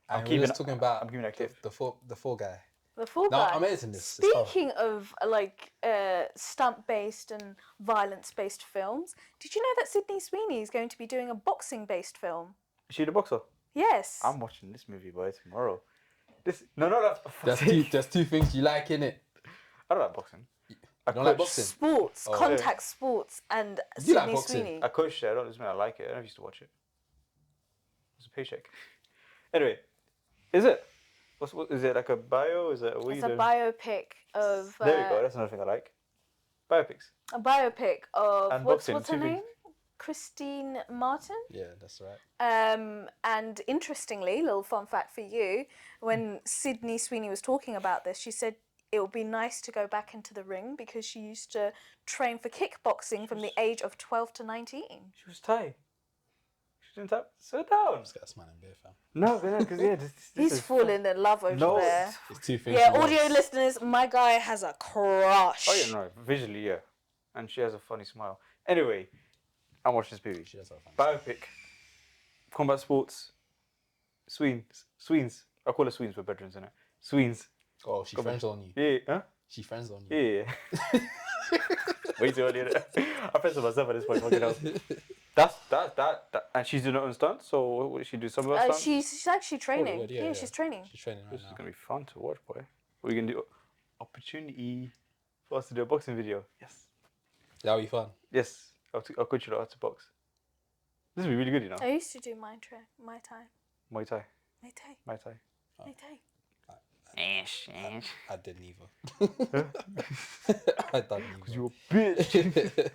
Speaker 1: And we're just talking about the Fall Guy.
Speaker 3: The Fall Guy.
Speaker 1: I'm editing this.
Speaker 3: Speaking of like stunt-based and violence-based films, did you know that Sydney Sweeney is going to be doing a boxing-based film?
Speaker 2: Is she the boxer?
Speaker 3: Yes.
Speaker 2: I'm watching this movie, boy, tomorrow. That's
Speaker 1: There's two things you like in it.
Speaker 2: I don't like boxing.
Speaker 1: I don't like boxing.
Speaker 3: Sports, contact sports, and Sydney
Speaker 1: like boxing?
Speaker 3: Sweeney.
Speaker 2: I coached it. I don't I like it. I never used to watch it. It's a paycheck. Anyway, is it? What is it like a bio? Is it?
Speaker 3: It's a biopic of.
Speaker 2: There we go. That's another thing I like. Biopics.
Speaker 3: A biopic of
Speaker 2: And
Speaker 3: what's
Speaker 2: boxing,
Speaker 3: her name? Christine Martin.
Speaker 1: Yeah, that's right.
Speaker 3: And interestingly, little fun fact for you, when Sydney Sweeney was talking about this, she said it would be nice to go back into the ring because she used to train for kickboxing from the age of 12 to 19.
Speaker 2: She was Thai. She didn't tap. Sit down.
Speaker 1: Just got a smile in beer, fam.
Speaker 2: No, because this
Speaker 3: He's falling in love over there.
Speaker 1: It's two things.
Speaker 3: Yeah, audio listeners, my guy has a crush.
Speaker 2: Oh yeah, no, visually, yeah. And she has a funny smile. Anyway, I'm watching this movie.
Speaker 1: She does have a funny
Speaker 2: Biopic. Combat sports. Sweens. I call her Sweens for veterans, innit? Sweens.
Speaker 1: Oh, she friends on you.
Speaker 2: Yeah, huh?
Speaker 1: She friends on you.
Speaker 2: Yeah. Way too early, innit? I'm friends with myself at this point, fucking hell. That. And she's doing her own stunts, so what will she do? Some of her stunts?
Speaker 3: She's actually training.
Speaker 1: Oh,
Speaker 3: yeah, she's training.
Speaker 1: She's training right
Speaker 2: This
Speaker 1: now.
Speaker 2: is going to be fun to watch, boy. What are you going to do? Opportunity for us to do a boxing video. Yes.
Speaker 1: That'll be fun.
Speaker 2: Yes. I'll coach you how to box. This will be really good, you know.
Speaker 3: I used to do Muay Thai.
Speaker 2: Muay Thai.
Speaker 3: Muay Thai.
Speaker 2: Muay Thai.
Speaker 3: Muay Thai.
Speaker 1: I did neither. I done neither.
Speaker 2: Because you're a bitch.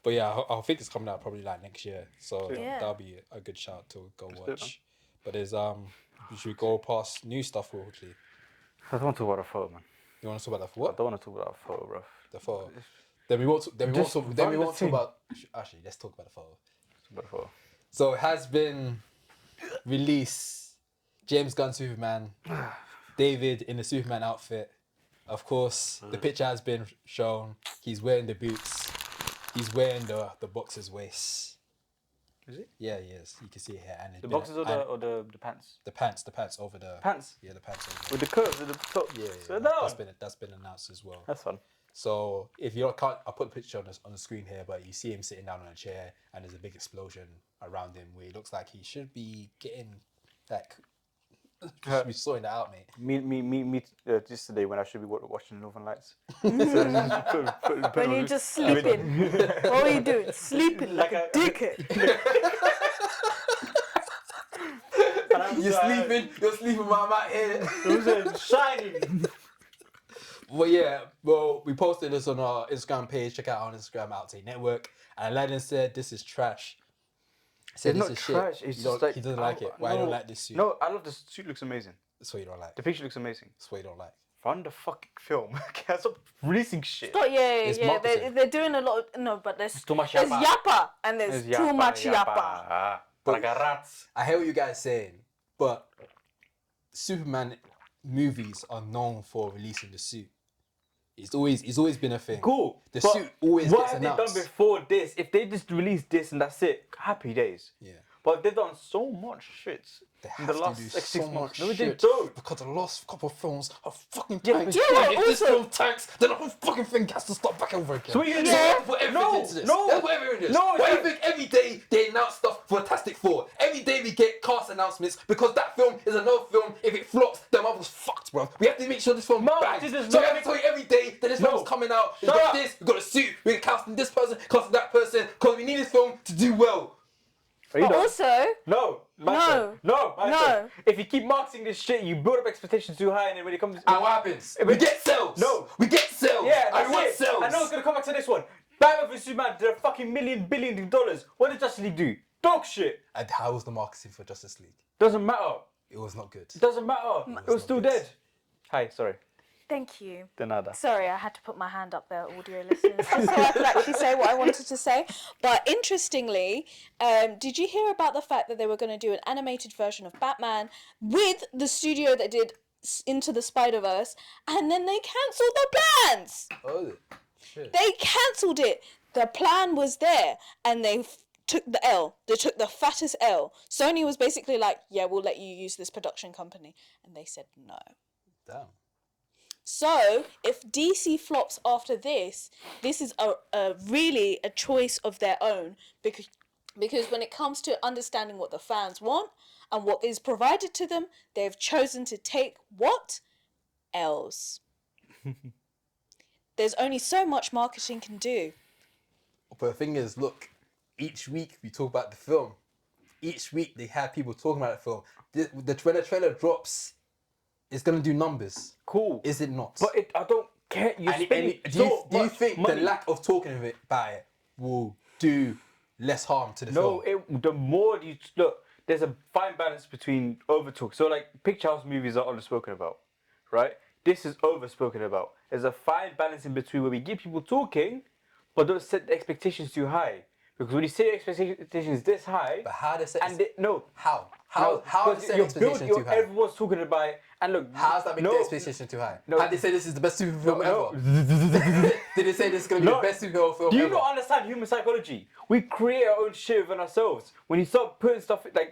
Speaker 1: But yeah, I think it's coming out probably like next year. So
Speaker 3: Yeah.
Speaker 1: that'll be a good shout to go watch. But there's should we go past new stuff real quickly?
Speaker 2: I don't want to talk about the photo, man.
Speaker 1: You want to talk about the
Speaker 2: I
Speaker 1: what?
Speaker 2: don't want to talk about the photo, bro.
Speaker 1: The photo. Then we won't. Talk about. Actually, let's talk about the photo.
Speaker 2: Talk about the photo.
Speaker 1: So it has been released. James Gunn Superman. David in the Superman outfit. Of course, the picture has been shown. He's wearing the boots. He's wearing the boxer's waist.
Speaker 2: Is it?
Speaker 1: Yeah, he is. You can see it here. And
Speaker 2: The boxers or the pants?
Speaker 1: The pants over the
Speaker 2: Pants?
Speaker 1: Yeah, the pants over.
Speaker 2: With the curves at the top?
Speaker 1: Yeah,
Speaker 2: So no.
Speaker 1: that's been announced as well.
Speaker 2: That's fun.
Speaker 1: So if you can't, I'll put the picture on the screen here, but you see him sitting down on a chair, and there's a big explosion around him where he looks like he should be getting like. Should be sorting that out, mate.
Speaker 2: Me. Just today when I should be watching Northern Lights.
Speaker 3: When you're just sleeping. What are you doing? Sleeping like a dickhead.
Speaker 1: You're sleeping while I'm out here.
Speaker 2: It was shining.
Speaker 1: Well, yeah, well, we posted this on our Instagram page. Check out our Instagram, Outtake Network. And Aladdin said, "This is trash." Said
Speaker 2: It's
Speaker 1: this
Speaker 2: not
Speaker 1: is
Speaker 2: trash.
Speaker 1: Shit.
Speaker 2: It's just like
Speaker 1: he doesn't like it. Why you don't like this suit?
Speaker 2: No, I love the suit. Looks amazing.
Speaker 1: That's what you don't like.
Speaker 2: The picture looks amazing.
Speaker 1: That's what you don't like.
Speaker 2: Run the fucking film. Can't stop releasing shit.
Speaker 1: It's
Speaker 3: Yeah.
Speaker 1: marketing.
Speaker 3: They're doing a lot of, no, but there's
Speaker 2: too much
Speaker 3: There's
Speaker 2: yappa.
Speaker 3: yappa and there's too much yappa.
Speaker 2: Like a rats.
Speaker 1: I hear what you guys saying, but Superman movies are known for releasing the suit. It's always been a thing.
Speaker 2: Cool.
Speaker 1: The
Speaker 2: but
Speaker 1: suit always
Speaker 2: what
Speaker 1: gets
Speaker 2: have they
Speaker 1: announced.
Speaker 2: done before this? If they just released this and that's it, happy days.
Speaker 1: Yeah.
Speaker 2: But they've done so much shit
Speaker 1: They
Speaker 2: in
Speaker 1: have
Speaker 2: the last
Speaker 1: to do
Speaker 2: 6
Speaker 1: so
Speaker 2: months.
Speaker 1: much
Speaker 2: No, they
Speaker 1: shit
Speaker 2: don't.
Speaker 1: because the last couple of films are fucking
Speaker 2: Yeah,
Speaker 1: tanks.
Speaker 3: yeah,
Speaker 1: And if this
Speaker 3: also-
Speaker 1: film tanks, then the whole fucking thing has to start back over again.
Speaker 2: So what are you gonna
Speaker 3: Yeah.
Speaker 2: do?
Speaker 1: Let's put everything
Speaker 2: No,
Speaker 1: into this.
Speaker 2: no.
Speaker 1: Let's put everything into this.
Speaker 2: No,
Speaker 1: Why do you
Speaker 2: no.
Speaker 1: think every day they announce stuff for Fantastic Four? Every day we get cast announcements because that film is another film. If it flops, the mother's fucked, bro. We have to make sure this film
Speaker 2: No,
Speaker 1: bangs.
Speaker 2: this is
Speaker 1: So we
Speaker 2: not-
Speaker 1: have to tell you every day that this
Speaker 2: No.
Speaker 1: film's coming out. We've
Speaker 2: Shut
Speaker 1: got
Speaker 2: up.
Speaker 1: this, we've got a suit, we're casting this person, casting that person, because we need this film to do well.
Speaker 2: Are you
Speaker 3: But
Speaker 2: done?
Speaker 3: also,
Speaker 2: No.
Speaker 3: No.
Speaker 2: If you keep marketing this shit, you build up expectations too high, and then when it comes,
Speaker 1: and what happens? We get sales.
Speaker 2: No,
Speaker 1: we get sales.
Speaker 2: Yeah,
Speaker 1: I want sales.
Speaker 2: I know it's gonna come back to this one. Batman vs Superman did a fucking billion dollars. What did Justice League do? Dog shit.
Speaker 1: And how was the marketing for Justice League?
Speaker 2: Doesn't matter.
Speaker 1: It was not good.
Speaker 2: It doesn't matter. It was still dead. Hi, sorry.
Speaker 3: Thank you.
Speaker 2: De nada.
Speaker 3: Sorry, I had to put my hand up there, audio listeners, just so I could actually say what I wanted to say. But interestingly, did you hear about the fact that they were going to do an animated version of Batman with the studio that did Into the Spider-Verse, and then they cancelled the plans?
Speaker 1: Oh, shit.
Speaker 3: They cancelled it. The plan was there, and they took the L. They took the fattest L. Sony was basically like, yeah, we'll let you use this production company. And they said no.
Speaker 1: Damn.
Speaker 3: So, if DC flops after this is really a choice of their own, because when it comes to understanding what the fans want and what is provided to them, they've chosen to take what? L's. There's only so much marketing can do.
Speaker 1: But the thing is, look, each week we talk about the film. Each week they have people talking about the film. The trailer drops, it's going to do numbers.
Speaker 2: Cool.
Speaker 1: Is it not?
Speaker 2: But I don't care. Do
Speaker 1: you think the lack of talking about it will do less harm to the film?
Speaker 2: No, the more you look, there's a fine balance between overtalk. So like picture house movies are underspoken about, right? This is overspoken about. There's a fine balance in between where we get people talking, but don't set the expectations too high. Because when you set your expectations this high,
Speaker 1: but how does it?
Speaker 2: How is the expectation too high? Everyone's talking about it, and look,
Speaker 1: how's that make the expectation too high? How did they say this is the best superhero film ever? Did they say this is going to be the best superhero film ever?
Speaker 2: Do you not understand human psychology? We create our own shit within ourselves. When you start putting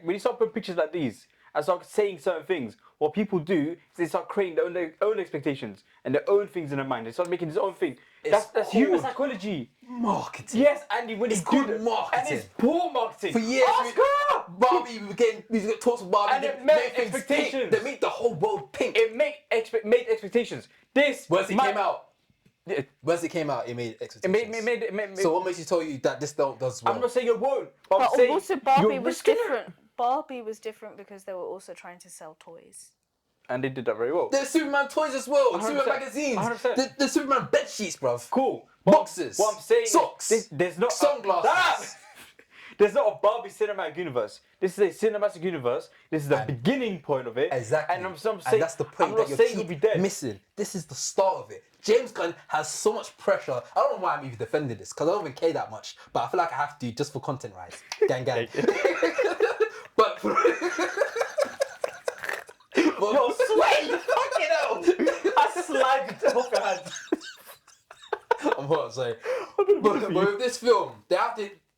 Speaker 2: when you start putting pictures like these and start saying certain things, what people do is they start creating their own expectations and their own things in their mind. They start making their own thing. That's human psychology.
Speaker 1: Marketing.
Speaker 2: Yes, Andy, when
Speaker 1: it's
Speaker 2: good
Speaker 1: marketing.
Speaker 2: And it's poor marketing.
Speaker 1: For years, Barbie, we get talks of Barbie.
Speaker 2: And it made expectations.
Speaker 1: They made the whole world pink.
Speaker 2: It made expectations.
Speaker 1: Once it came out, it made expectations. So what makes you tell you that this does well?
Speaker 2: I'm not saying it won't.
Speaker 3: But also Barbie was different. Barbie was different because they were also trying to sell toys.
Speaker 2: And they did that very well.
Speaker 1: There's Superman toys as well. 100%. Superman magazines.
Speaker 2: 100%.
Speaker 1: The Superman bed sheets, bruv.
Speaker 2: Cool.
Speaker 1: Boxes.
Speaker 2: What I'm saying
Speaker 1: socks.
Speaker 2: There's not
Speaker 1: sunglasses.
Speaker 2: There's not a Barbie cinematic universe. This is a cinematic universe. This is the beginning point of it.
Speaker 1: Exactly.
Speaker 2: And I'm saying,
Speaker 1: and that's the point that you're missing. This is the start of it. James Gunn has so much pressure. I don't know why I'm even defending this, because I don't even care that much. But I feel like I have to, just for content rise. Gang. But
Speaker 2: yo, Sweeney, fucking hell! I slagged it off your hands.
Speaker 1: I'm hot, sorry. But with this film,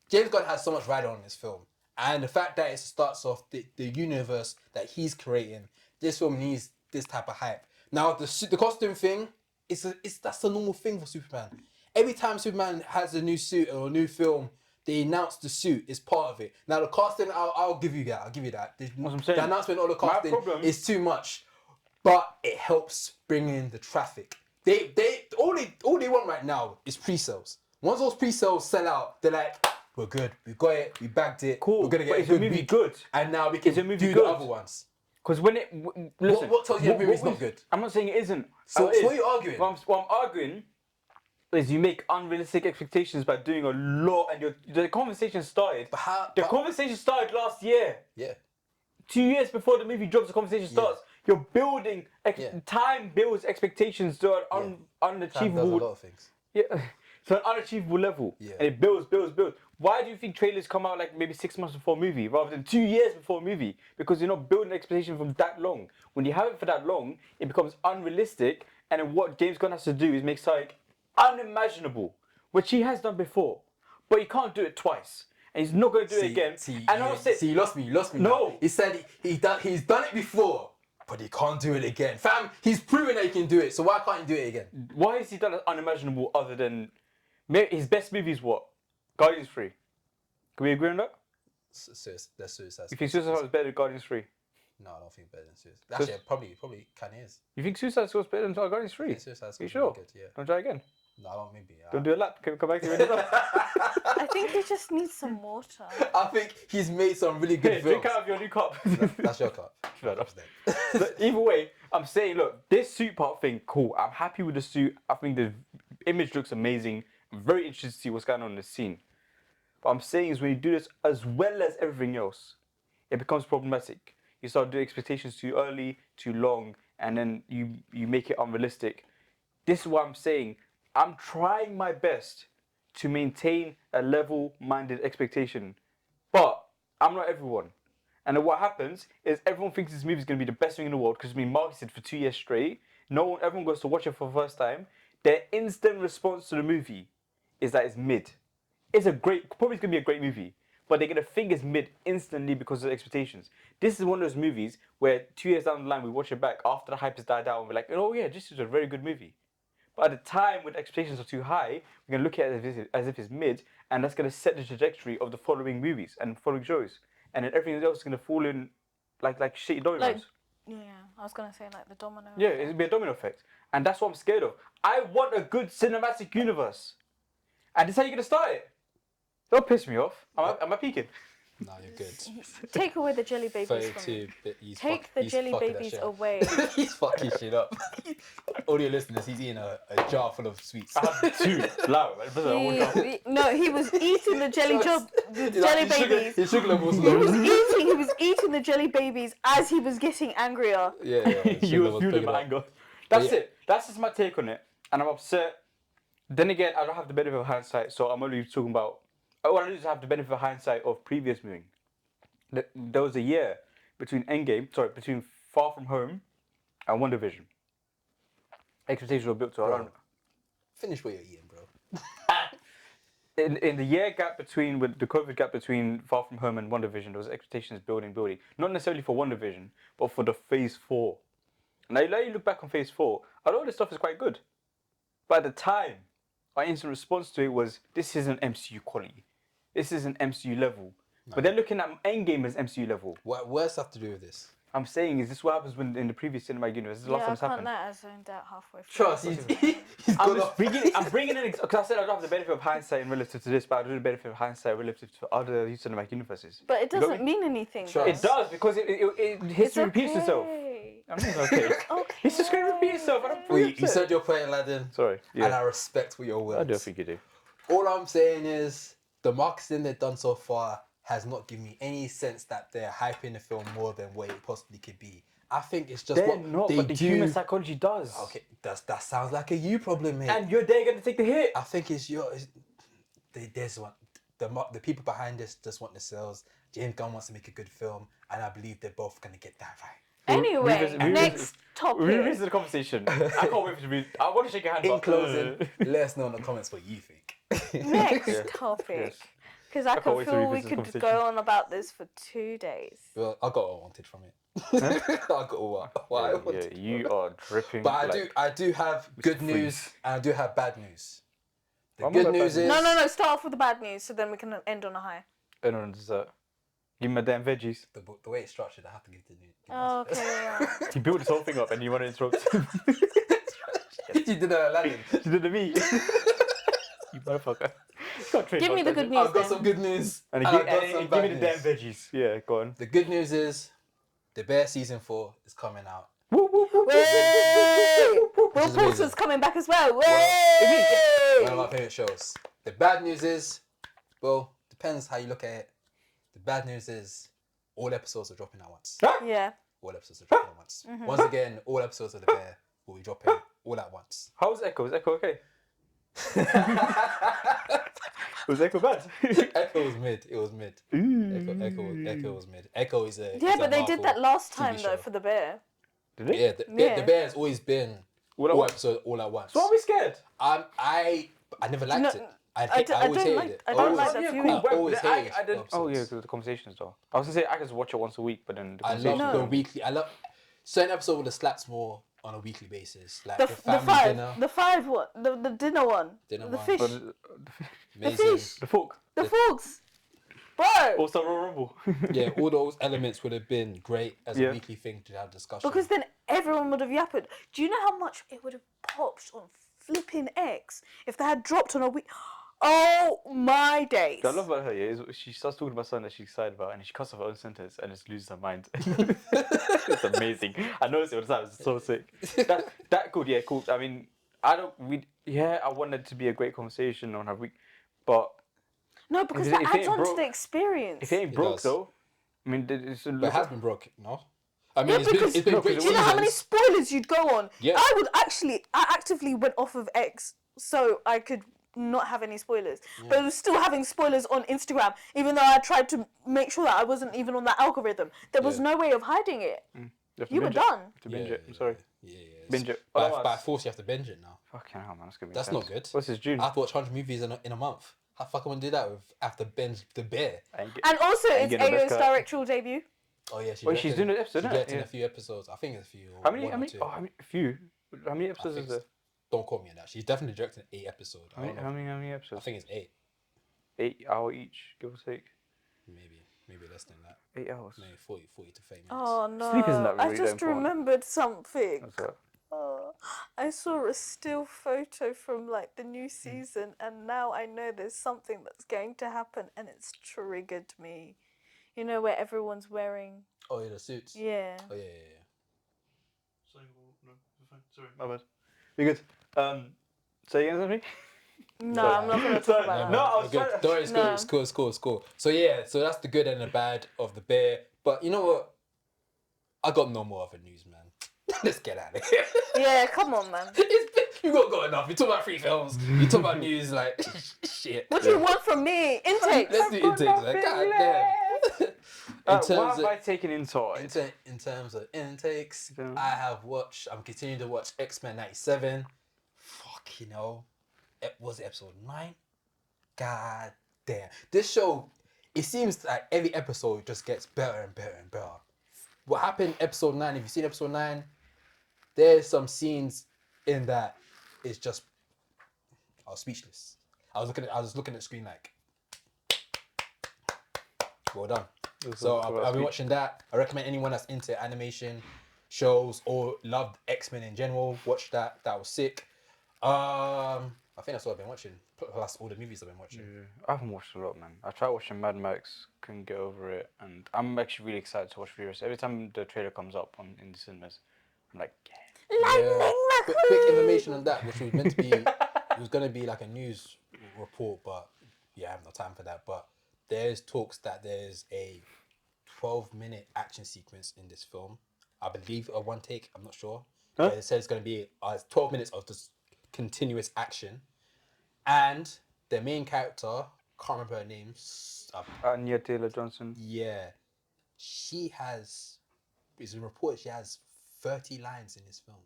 Speaker 1: James Gunn has so much riding on this film. And the fact that it starts off the universe that he's creating, this film needs this type of hype. Now, the costume thing, that's the normal thing for Superman. Every time Superman has a new suit or a new film, they announce the suit is part of it. Now the casting, I'll give you that. The announcement of the casting is too much, but it helps bring in the traffic. All they want right now is pre-sales. Once those pre-sales sell out, they're like, we're good. We got it. We bagged it.
Speaker 2: Cool.
Speaker 1: We're gonna get
Speaker 2: a good movie good,
Speaker 1: and now we can do the other ones.
Speaker 2: Because when it listen,
Speaker 1: what tells you the movie's not good?
Speaker 2: I'm not saying it isn't.
Speaker 1: So what are you arguing?
Speaker 2: What I'm arguing is you make unrealistic expectations by doing a lot, and the conversation started. Conversation started last year.
Speaker 1: Yeah. 2
Speaker 2: years before the movie drops, the conversation starts. You're building. Time builds expectations to an unachievable.
Speaker 1: Time does a lot of things.
Speaker 2: Yeah. To an unachievable level.
Speaker 1: Yeah.
Speaker 2: And it builds. Why do you think trailers come out like maybe 6 months before a movie rather than 2 years before a movie? Because you're not building expectation from that long. When you have it for that long, it becomes unrealistic. And then what James Gunn has to do is make something unimaginable, which he has done before, but he can't do it twice, and he's not going to do it again.
Speaker 1: You lost me.
Speaker 2: No,
Speaker 1: now. He said he's done it before, but he can't do it again. Fam, he's proven that he can do it, so why can't he do it again?
Speaker 2: Why has he done it unimaginable other than his best movie is what? Guardians 3. Can we agree on that?
Speaker 1: That's Suicide.
Speaker 2: You think Suicide Squad is better than Guardians 3?
Speaker 1: No, I don't think better than Suicide. Actually, probably kind of is.
Speaker 2: You think Suicide Squad is better than Guardians 3?
Speaker 1: Suicide Squad.
Speaker 2: You sure?
Speaker 1: Good, yeah.
Speaker 2: Don't try again.
Speaker 1: No, maybe.
Speaker 2: Don't do a lap. Can we come back to you?
Speaker 3: I think he just needs some water.
Speaker 1: I think he's made some really good films.
Speaker 2: Drink out of your new cup.
Speaker 1: That's your cup.
Speaker 2: Shut up. But either way, I'm saying, look, this suit part thing, cool. I'm happy with the suit. I think the image looks amazing. I'm very interested to see what's going on in the scene. But I'm saying is when you do this as well as everything else, it becomes problematic. You start doing expectations too early, too long, and then you make it unrealistic. This is what I'm saying. I'm trying my best to maintain a level-minded expectation, but I'm not everyone. And then what happens is everyone thinks this movie is going to be the best thing in the world because it's been marketed for 2 years straight. Everyone goes to watch it for the first time. Their instant response to the movie is that it's mid. Probably it's going to be a great movie, but they're going to think it's mid instantly because of the expectations. This is one of those movies where 2 years down the line, we watch it back after the hype has died down and we're like, oh yeah, this is a very good movie. But at the time, when the expectations are too high, we're going to look at it as if it's mid, and that's going to set the trajectory of the following movies and following shows. And then everything else is going to fall in like shitty dominoes.
Speaker 3: Yeah, I was going to say like the domino.
Speaker 2: Yeah, it'll be a domino effect. And that's what I'm scared of. I want a good cinematic universe. And this is how you're going to start it. Don't piss me off. Am I peeking?
Speaker 1: No, you're good.
Speaker 3: Take away the jelly babies from me.
Speaker 1: 32.
Speaker 3: Take the jelly babies away.
Speaker 1: He's fucking shit up. Audio listeners, he's eating a jar full of sweets.
Speaker 2: I have two. Loud.
Speaker 3: No, he was eating the jelly babies.
Speaker 1: His sugar levels
Speaker 3: He was eating the jelly babies as he was getting angrier.
Speaker 1: Yeah.
Speaker 2: You were fueling my anger. That's it. That's just my take on it. And I'm upset. Then again, I don't have the benefit of hindsight, so I'm only talking about... I just have the benefit of hindsight of previous viewing. There was a year between between Far From Home and WandaVision. Expectations were built to around...
Speaker 1: Finish what you're eating, bro.
Speaker 2: In the year gap between, with the COVID gap between Far From Home and WandaVision, there was expectations building. Not necessarily for WandaVision, but for the Phase 4. Now, you look back on Phase 4, a lot of this stuff is quite good. But at the time, our instant response to it was, this isn't MCU quality. This isn't MCU level. No. But they're looking at Endgame as MCU level.
Speaker 1: What's that to do with this?
Speaker 2: I'm saying, is this what happens when in the previous cinematic universe? This is the last time it's happened.
Speaker 3: I zoned out halfway through.
Speaker 1: Trust,
Speaker 2: I'm bringing in, because I said I don't have the benefit of hindsight in relative to this, but I do the benefit of hindsight relative to other cinematic universes.
Speaker 3: But it doesn't mean anything.
Speaker 2: It does, because history repeats itself. I mean, okay. It's just going to repeat itself.
Speaker 1: You said you're playing Aladdin.
Speaker 2: Sorry. Yeah.
Speaker 1: And I respect what your words.
Speaker 2: I do think you do.
Speaker 1: All I'm saying is, the marketing they've done so far has not given me any sense that they're hyping the film more than what it possibly could be. I think it's just
Speaker 2: but the human psychology does.
Speaker 1: Okay, that sounds like a you problem, mate.
Speaker 2: And you're there going to take the hit.
Speaker 1: I think there's one. The people behind this just want the sales. James Gunn wants to make a good film, and I believe they're both going to get that right.
Speaker 3: Anyway, next topic.
Speaker 2: Revisit the conversation. I can't wait to read. I want to shake your hand.
Speaker 1: In closing, let us know in the comments what you think.
Speaker 3: Next topic. Because I can feel we could go on about this for 2 days.
Speaker 1: Well, I got what I wanted from it. I got what I wanted.
Speaker 2: Yeah, you are dripping.
Speaker 1: But I do have good news and I do have bad news. The good news is...
Speaker 3: No. Start off with the bad news so then we can end on a high.
Speaker 2: End on a dessert. Give me my damn veggies.
Speaker 1: The way it's structured, I have to give the news.
Speaker 3: Oh, okay, yeah.
Speaker 2: You built this whole thing up and you want to interrupt.
Speaker 1: You did Aladdin.
Speaker 2: You did me. You motherfucker.
Speaker 3: Give me the good news.
Speaker 1: I've got some good news.
Speaker 2: And give me the damn veggies. Yeah, go on.
Speaker 1: The good news is The Bear Season 4 is coming out.
Speaker 3: Will Poulter's coming back as well.
Speaker 1: One of my favourite shows. The bad news is, well, depends how you look at it. The bad news is all episodes are dropping at once.
Speaker 3: Yeah.
Speaker 1: All episodes are dropping at once. Mm-hmm. Once again, all episodes of The Bear will be dropping all at once.
Speaker 2: How's Echo? Is Echo okay? Was Echo bad?
Speaker 1: Echo was mid. It was mid. Echo was mid. Echo is a...
Speaker 3: Yeah, but they did that last time though for The Bear.
Speaker 2: Did they?
Speaker 1: Yeah, the Bear has always been all episodes all at once.
Speaker 2: So are we scared?
Speaker 1: I never liked it. I always hated it.
Speaker 3: I don't like that viewing.
Speaker 1: I always hated it.
Speaker 2: Oh yeah, the conversations though. I was gonna say I could watch it once a week, but then the
Speaker 1: I love the weekly. I love certain episodes with the slaps more on a weekly basis, like
Speaker 3: the
Speaker 1: family dinner.
Speaker 3: The five one, the dinner one, the fish,
Speaker 1: the
Speaker 3: fish,
Speaker 2: the fork,
Speaker 3: the forks, bro.
Speaker 2: Also Royal Rumble.
Speaker 1: Yeah, all those elements would have been great as a weekly thing to have discussion.
Speaker 3: Because then everyone would have yapped. Do you know how much it would have popped on flipping X, if they had dropped on a week, oh my days.
Speaker 2: What I love about her, yeah, is she starts talking about something that she's excited about, and she cuts off her own sentence and just loses her mind. It's amazing. I notice it all the time. It's so sick. That cool, yeah, cool. I mean, I want it to be a great conversation on her week, but
Speaker 3: no, because that adds on to the experience.
Speaker 2: If it ain't broke, though, I mean,
Speaker 1: but it has been broke, no? I mean,
Speaker 3: yeah,
Speaker 1: it's been great.
Speaker 3: Do you know how many spoilers you'd go on?
Speaker 1: Yeah.
Speaker 3: I actively went off of X so I could not have any spoilers. Yeah. But I was still having spoilers on Instagram, even though I tried to make sure that I wasn't even on that algorithm. There was no way of hiding it. You were done.
Speaker 2: To binge it. I'm sorry.
Speaker 1: Yeah.
Speaker 2: Binge it.
Speaker 1: By force, you have to binge it now.
Speaker 2: Fucking hell, man.
Speaker 1: That's not good.
Speaker 2: What's this, June?
Speaker 1: I have to watch 100 movies in a month. How fuck am I going to do that after binge The Bear?
Speaker 3: And also, it's Ayo's directorial debut.
Speaker 1: Oh yeah,
Speaker 2: she's doing an episode.
Speaker 1: She's directing a few episodes. I think it's a few.
Speaker 2: How many episodes is there?
Speaker 1: Don't quote me on that. She's definitely directing 8 episodes.
Speaker 2: How many episodes?
Speaker 1: I think it's 8.
Speaker 2: 8 hours each, give or take.
Speaker 1: Maybe less than that.
Speaker 2: 8 hours.
Speaker 1: Maybe 40 to 30 minutes.
Speaker 3: Oh no!
Speaker 2: Sleep isn't that really
Speaker 3: I just remembered something.
Speaker 2: What's that?
Speaker 3: I saw a still photo from like the new season, and now I know there's something that's going to happen, and it's triggered me. You know, where everyone's wearing.
Speaker 1: Oh yeah, the suits.
Speaker 3: Yeah.
Speaker 1: Oh yeah.
Speaker 2: Sorry, no, fine. Sorry, my bad. You good? Say again something?
Speaker 3: No, I'm not going to talk about that.
Speaker 2: No, I was
Speaker 1: good.
Speaker 2: trying.
Speaker 1: Don't worry, it's cool. So yeah, so that's the good and the bad of the Bear. But you know what? I got no more other news, man. Let's get out of here.
Speaker 3: Yeah, come on, man.
Speaker 1: You got enough. You talk about 3 films. You talk about news, like shit.
Speaker 3: What do you want from me? Intakes.
Speaker 1: Let's do intakes. Like, God damn.
Speaker 2: What have I taken inside?
Speaker 1: In terms of intakes, I'm continuing to watch X-Men 97. Fuck, was it episode 9? God damn. This show, it seems like every episode just gets better and better and better. What happened in episode 9, if you've seen episode 9, there's some scenes in that is just, I was speechless. I was looking at the screen like, well done. So I've been watching that. I recommend anyone that's into animation shows or loved X-Men in general, watch that. That was sick. I think that's what I've been watching. Plus all the movies I've been watching.
Speaker 2: Yeah. I haven't watched a lot, man. I tried watching Mad Max, couldn't get over it, and I'm actually really excited to watch Furious. Every time the trailer comes up in the cinemas, I'm like,
Speaker 3: Lightning McQueen.
Speaker 1: Quick information on that, which was meant to be, it was gonna be like a news report, but yeah, I have no time for that. But there's talks that there's a 12-minute action sequence in this film. I believe a one take. I'm not sure.
Speaker 2: Huh?
Speaker 1: It says it's gonna be 12 minutes of just continuous action, and the main character, can't remember her name.
Speaker 2: Anya Taylor-Johnson.
Speaker 1: Yeah, it's a report she has 30 lines in this film.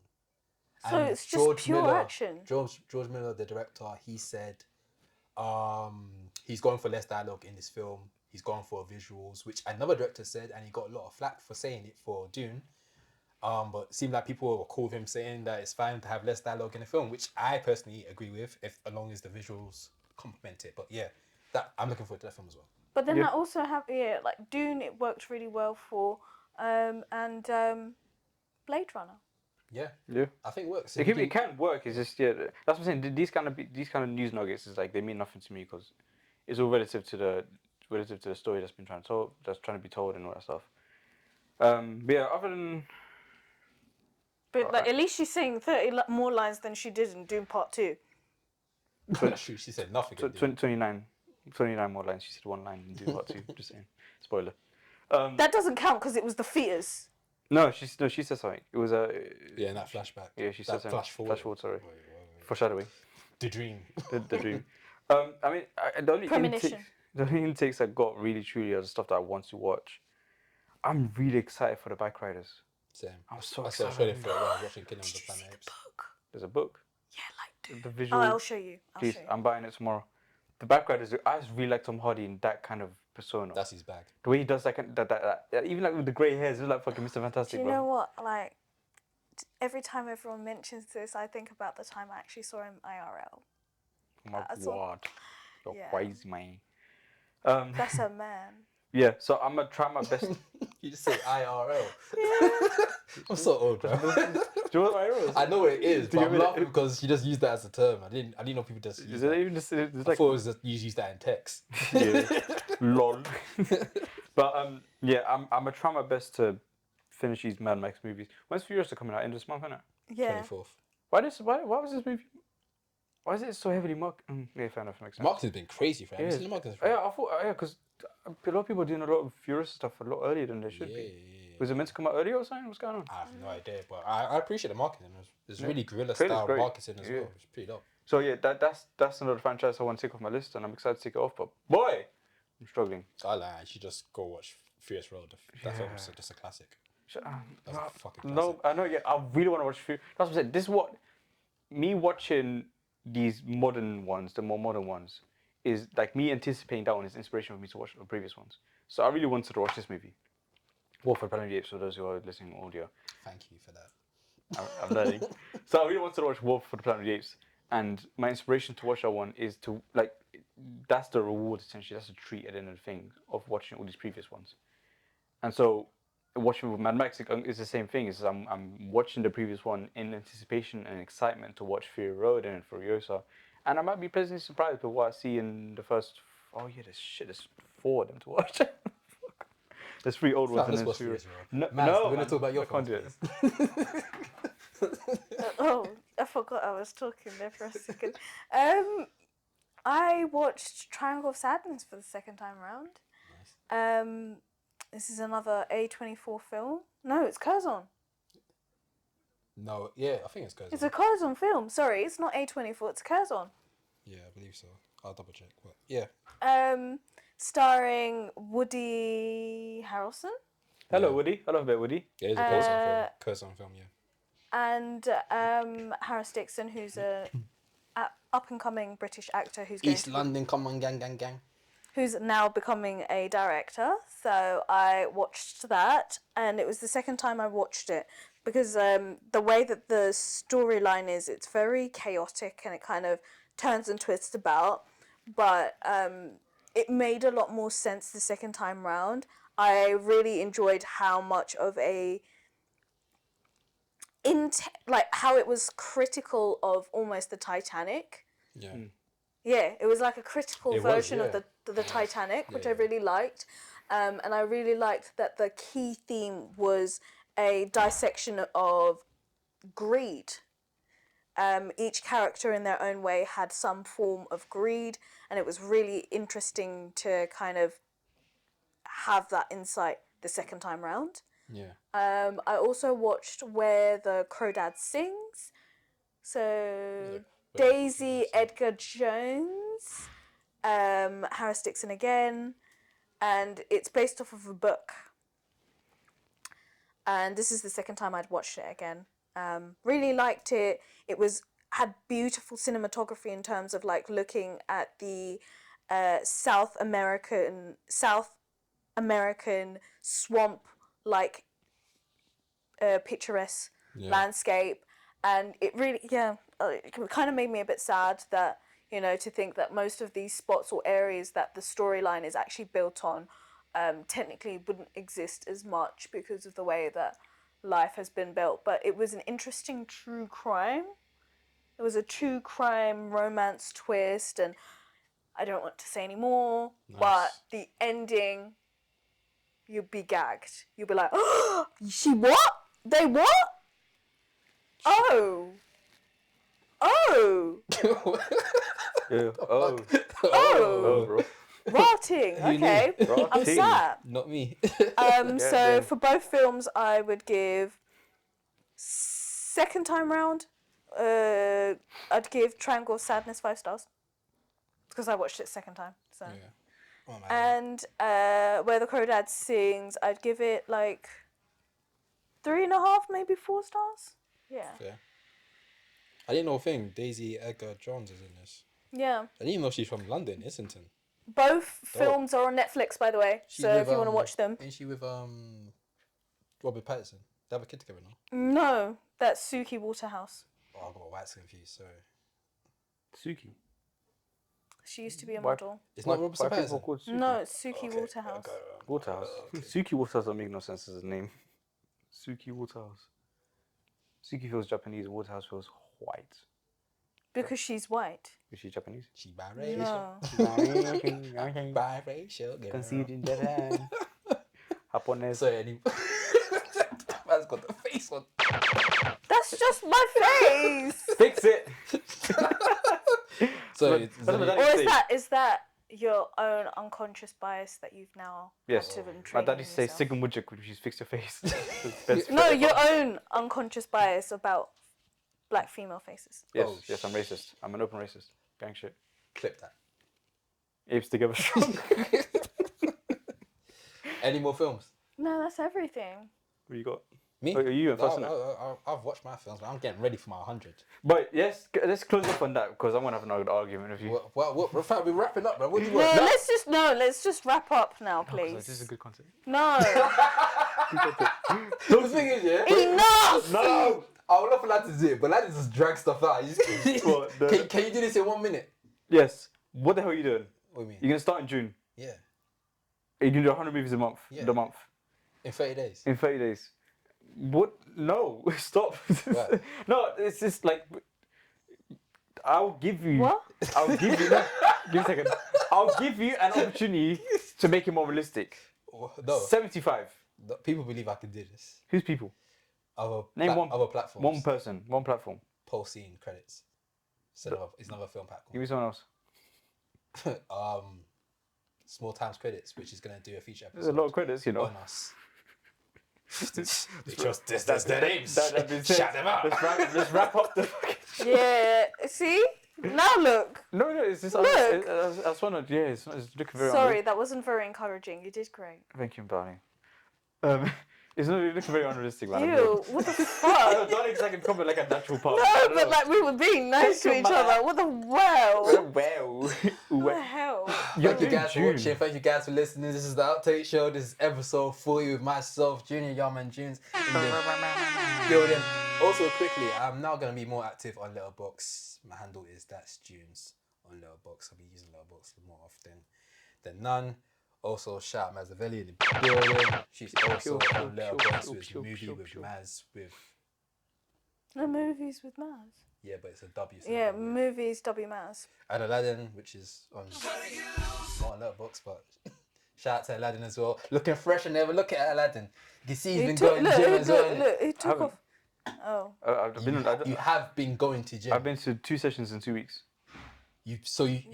Speaker 3: So and it's just pure action.
Speaker 1: George Miller, the director, he said he's going for less dialogue in this film. He's going for visuals, which another director said, and he got a lot of flack for saying it for Dune. But it seemed like people were cool with him saying that it's fine to have less dialogue in a film, which I personally agree with, as long as the visuals complement it. But yeah, that I'm looking forward to that film as well.
Speaker 3: But then I also have like Dune. It worked really well for, and Blade Runner.
Speaker 1: Yeah. I think it works.
Speaker 2: It can work. It's just that's what I'm saying. These kind of news nuggets is like they mean nothing to me because it's all relative to the story that's trying to be told and all that stuff. But yeah, other than.
Speaker 3: But like, at least she's saying 30 more lines than she did in Doom Part 2.
Speaker 1: She said nothing.
Speaker 2: 29 more lines. She said 1 line in Doom Part 2. Just saying. Spoiler.
Speaker 3: That doesn't count because it was the fetus.
Speaker 2: No, she said something. It was a.
Speaker 1: Yeah, in that flashback.
Speaker 2: Yeah, she said something.
Speaker 1: Flash forward.
Speaker 2: Sorry.
Speaker 1: Wait.
Speaker 2: Foreshadowing.
Speaker 1: The dream.
Speaker 2: The dream. I mean, the only intakes that got really truly are the stuff that I want to watch. I'm really excited for the Bike Riders.
Speaker 1: Same.
Speaker 2: I'm so
Speaker 1: excited. I saw it for a while watching Kingdom of the Planet Apes.
Speaker 2: There's a book.
Speaker 3: Yeah, like
Speaker 2: the visual.
Speaker 3: Oh, I'll show you.
Speaker 2: Please, I'm buying it tomorrow. The Bike Riders. I just really like Tom Hardy in that kind of persona.
Speaker 1: That's his bag.
Speaker 2: The way he does that even like with the grey hairs, it's like fucking Mr. Fantastic.
Speaker 3: Do you know what? Like every time everyone mentions this, I think about the time I actually saw him IRL.
Speaker 2: Oh my God, you're crazy, man.
Speaker 3: That's a man.
Speaker 2: Yeah, so I'm gonna try my best.
Speaker 1: You just say IRL.
Speaker 3: Yeah.
Speaker 1: I'm so old, bro.
Speaker 2: Do you know what IRL is?
Speaker 1: I know what it is, but I'm
Speaker 2: you-
Speaker 1: laughing because she just used that as a term. I didn't know people just use
Speaker 2: Is
Speaker 1: that.
Speaker 2: it even just? It's
Speaker 1: I
Speaker 2: like
Speaker 1: thought it was just you use that in text.
Speaker 2: yeah, lol. But yeah, I'm gonna try my best to finish these Mad Max movies. When's Furiosa coming out? End of this month, isn't it?
Speaker 3: Yeah.
Speaker 1: 24th.
Speaker 2: Why was this movie? Why is it so heavily marked? Yeah, fair enough, makes sense.
Speaker 1: Marketing's been crazy for it. Have you
Speaker 2: Yeah.
Speaker 1: seen the marketing for it?
Speaker 2: Yeah, I thought because a lot of people are doing a lot of Furiosa stuff a lot earlier than they should be. Was it meant to come out earlier or something? What's going on?
Speaker 1: I have no idea, but I appreciate the marketing. It's really guerrilla
Speaker 2: Trailer's
Speaker 1: style
Speaker 2: great.
Speaker 1: marketing as
Speaker 2: Yeah.
Speaker 1: well. It's pretty dope.
Speaker 2: So yeah, that's another franchise I want to take off my list, and I'm excited to take it off. But boy, I'm struggling.
Speaker 1: I like. You should just go watch Furious Road. That film's just a classic. That's a fucking classic.
Speaker 2: No, I know. Yeah, I really want to watch Furious. That's what I said. This is what me watching these modern ones, the more modern ones, is like me anticipating that one is inspiration for me to watch the previous ones. So I really wanted to watch this movie. War for the Planet of the Apes, for those who are listening on audio.
Speaker 1: Thank you for that.
Speaker 2: I'm learning. So I really wanted to watch War for the Planet of the Apes, and my inspiration to watch that one is to like, that's the reward essentially. That's the treat at the end of the thing of watching all these previous ones. And so watching with Mad Max is the same thing. Is I'm watching the previous one in anticipation and excitement to watch Fury Road and Furiosa, and I might be pleasantly surprised with what I see in the first. Oh yeah, there's 4 of them to watch. There's 3 old ones and
Speaker 1: Let's
Speaker 2: then
Speaker 1: watch
Speaker 2: Furious.
Speaker 1: Furious Road.
Speaker 2: No,
Speaker 1: We're gonna talk about your
Speaker 2: I can't do it.
Speaker 3: Oh, I forgot I was talking there for a second. I watched Triangle of Sadness for the second time around.
Speaker 1: Nice.
Speaker 3: This is another A24 film. No, it's Curzon.
Speaker 1: No, yeah, I think it's Curzon.
Speaker 3: It's a Curzon film. Sorry, it's not A24. It's Curzon.
Speaker 1: Yeah, I believe so. I'll double check. But yeah.
Speaker 3: Starring Woody Harrelson
Speaker 2: Hello,
Speaker 1: Yeah.
Speaker 2: Woody. I love that Woody.
Speaker 1: Yeah, it's a Curzon film. Curzon film, yeah.
Speaker 3: and Harris Dixon, who's a up and coming British actor
Speaker 1: East London, come on, gang, gang, gang.
Speaker 3: who's now becoming a director. So I watched that, and it was the second time I watched it because the way that the storyline is, it's very chaotic and it kind of turns and twists about, but it made a lot more sense the second time round. I really enjoyed how much of a like how it was critical of almost the Titanic.
Speaker 1: Yeah.
Speaker 3: Yeah, it was like a critical
Speaker 1: It was,
Speaker 3: version of
Speaker 1: yeah.
Speaker 3: the Titanic, which I
Speaker 1: yeah.
Speaker 3: really liked. And I really liked that the key theme was a dissection of greed. Each character in their own way had some form of greed, and it was really interesting to kind of have that insight the second time round.
Speaker 1: Yeah.
Speaker 3: I also watched Where the Crawdad Sings. So Daisy Edgar Jones, Harris Dixon again, and it's based off of a book. And this is the second time I'd watched it again. Really liked it. It had beautiful cinematography in terms of like looking at the South American swamp like picturesque landscape, and it really it kind of made me a bit sad that to think that most of these spots or areas that the storyline is actually built on technically wouldn't exist as much because of the way that life has been built. But it was an interesting true crime. It was a true crime romance twist, and I don't want to say any more, but the ending, you'd be gagged. You'd be like, oh, she what? They what? Oh.
Speaker 2: Yeah. Oh.
Speaker 3: Oh.
Speaker 2: Bro.
Speaker 3: Rotting. Okay. I'm sad.
Speaker 1: Not me.
Speaker 3: So for both films, I would give second time round. I'd give Triangle of Sadness 5 stars because I watched it second time. So.
Speaker 1: Yeah. Oh, man.
Speaker 3: And Where the Crawdad Sings, I'd give it like 3.5, maybe 4 stars. Yeah.
Speaker 1: Fair. I didn't know a thing. Daisy Edgar Jones is in this.
Speaker 3: Yeah.
Speaker 1: I didn't even know she's from London, Islington.
Speaker 3: Both films are on Netflix, by the way.
Speaker 1: She's
Speaker 3: so
Speaker 1: with,
Speaker 3: if you want to watch them.
Speaker 1: Ain't she with Robert Pattinson? They have a kid together now.
Speaker 3: No, that's Suki Waterhouse.
Speaker 1: Oh, I got my wax confused. Sorry.
Speaker 2: Suki.
Speaker 3: She used to be a
Speaker 2: Why-
Speaker 3: model.
Speaker 1: It's not Robinson
Speaker 2: Why are people
Speaker 1: Patterson.
Speaker 2: called Suki?
Speaker 3: No, it's Suki Waterhouse.
Speaker 2: Waterhouse. Suki Waterhouse doesn't make no sense as a name. Suki Waterhouse. Suki feels Japanese. Waterhouse feels white.
Speaker 3: Because she's white.
Speaker 2: Is she Japanese?
Speaker 1: She biracial.
Speaker 3: No.
Speaker 1: Biracial girl.
Speaker 2: Conceived in Japan. Japanese.
Speaker 1: So man's got the face on.
Speaker 3: That's just my face.
Speaker 2: Fix it.
Speaker 1: So
Speaker 3: Is that your own unconscious bias that you've now
Speaker 2: Yes.
Speaker 3: had to train
Speaker 2: My dad used to say
Speaker 3: yourself?
Speaker 2: Sigmujik, which is fix your face. Best
Speaker 3: No,
Speaker 2: fit
Speaker 3: your
Speaker 2: ever.
Speaker 3: own unconscious bias about black female faces.
Speaker 2: Yes,
Speaker 1: Oh,
Speaker 2: yes, I'm racist. I'm an open racist. Gang shit.
Speaker 1: clip that.
Speaker 2: Apes together strong.
Speaker 1: Any more films?
Speaker 3: No, that's everything.
Speaker 2: What you got?
Speaker 1: Me?
Speaker 2: Oh, you and first,
Speaker 1: I've watched my films, but I'm getting ready for my 100.
Speaker 2: But yes, let's close off on that because I'm gonna have an argument with you.
Speaker 1: We're wrapping up, bro. What do you
Speaker 3: No,
Speaker 1: want?
Speaker 3: let's just wrap up now,
Speaker 2: Oh, 'cause this is
Speaker 3: please.
Speaker 2: good content.
Speaker 3: No.
Speaker 1: The thing is, yeah.
Speaker 3: Enough!
Speaker 1: No! I would love for lad to do it, but lad is just drag stuff out. You just,
Speaker 2: What, the-
Speaker 1: can you do this in 1 minute?
Speaker 2: Yes. What the hell are you doing?
Speaker 1: What do you mean?
Speaker 2: You're gonna start in June.
Speaker 1: Yeah.
Speaker 2: You're gonna do 100 movies a month.
Speaker 1: Yeah.
Speaker 2: The month.
Speaker 1: In 30 days.
Speaker 2: In 30 days. What? No. Stop.
Speaker 1: Right.
Speaker 2: No, it's just like I'll give you.
Speaker 3: What?
Speaker 2: I'll give you. No, give me a second. I'll give you an opportunity to make it more realistic.
Speaker 1: No.
Speaker 2: 75.
Speaker 1: People believe I can do this.
Speaker 2: Who's people?
Speaker 1: Name
Speaker 2: one.
Speaker 1: other platforms.
Speaker 2: One person. One platform.
Speaker 1: Post scene credits. It's another film pack.
Speaker 2: Give me someone else.
Speaker 1: Small Times Credits, which is gonna do a feature episode.
Speaker 2: There's a lot of credits, you know.
Speaker 1: on us. That's their names.
Speaker 2: That being said,
Speaker 1: Shout them out.
Speaker 2: Let's wrap up the.
Speaker 3: Yeah. See? Now look.
Speaker 2: No, it's just.
Speaker 3: Look.
Speaker 2: I just wanted. Yeah, it's looking very.
Speaker 3: Sorry, that wasn't very encouraging. You did great.
Speaker 2: Thank you, Barney. It's not looking very unrealistic, man.
Speaker 3: Ew, what the fuck?
Speaker 2: Don't exactly comment like a natural part.
Speaker 3: No, but like we were being nice to each other. What the wow?
Speaker 2: Well.
Speaker 3: What the hell?
Speaker 1: Thank you guys for watching. Thank you guys for listening. This is the Outtake Show. This is episode 40 with myself, Junior Yarman Junes, in the building. Also, quickly, I'm now going to be more active on Letterboxd. My handle is That's Junes on Letterboxd. I'll be using Letterboxd more often than none. Also, shout out Mazzavelli in the building. She's also on Letterboxd with Movie with Maz with...
Speaker 3: The movies with Maz.
Speaker 1: Yeah, but it's a W. so
Speaker 3: Yeah,
Speaker 1: weird.
Speaker 3: movies W Maz.
Speaker 1: And Aladdin, which is on not on Letterboxd, but shout out to Aladdin as well. Looking fresh and never. Look at Aladdin. You can see he's been going to gym as well.
Speaker 3: Look, he took
Speaker 2: haven't.
Speaker 3: off. Oh.
Speaker 2: I've been.
Speaker 1: You have been going to gym.
Speaker 2: I've been to 2 sessions in 2 weeks.
Speaker 1: You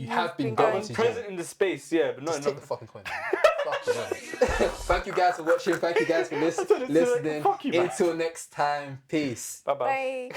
Speaker 1: have been
Speaker 3: been
Speaker 1: going
Speaker 3: going
Speaker 1: to
Speaker 2: Present
Speaker 1: gym.
Speaker 2: in the space, yeah, but
Speaker 1: Just
Speaker 2: no.
Speaker 1: take the fucking coin. Fuck you. Thank you guys for watching. Thank you guys for listening.
Speaker 2: Fuck you, man.
Speaker 1: Until next time, peace.
Speaker 2: Bye bye.
Speaker 3: Bye.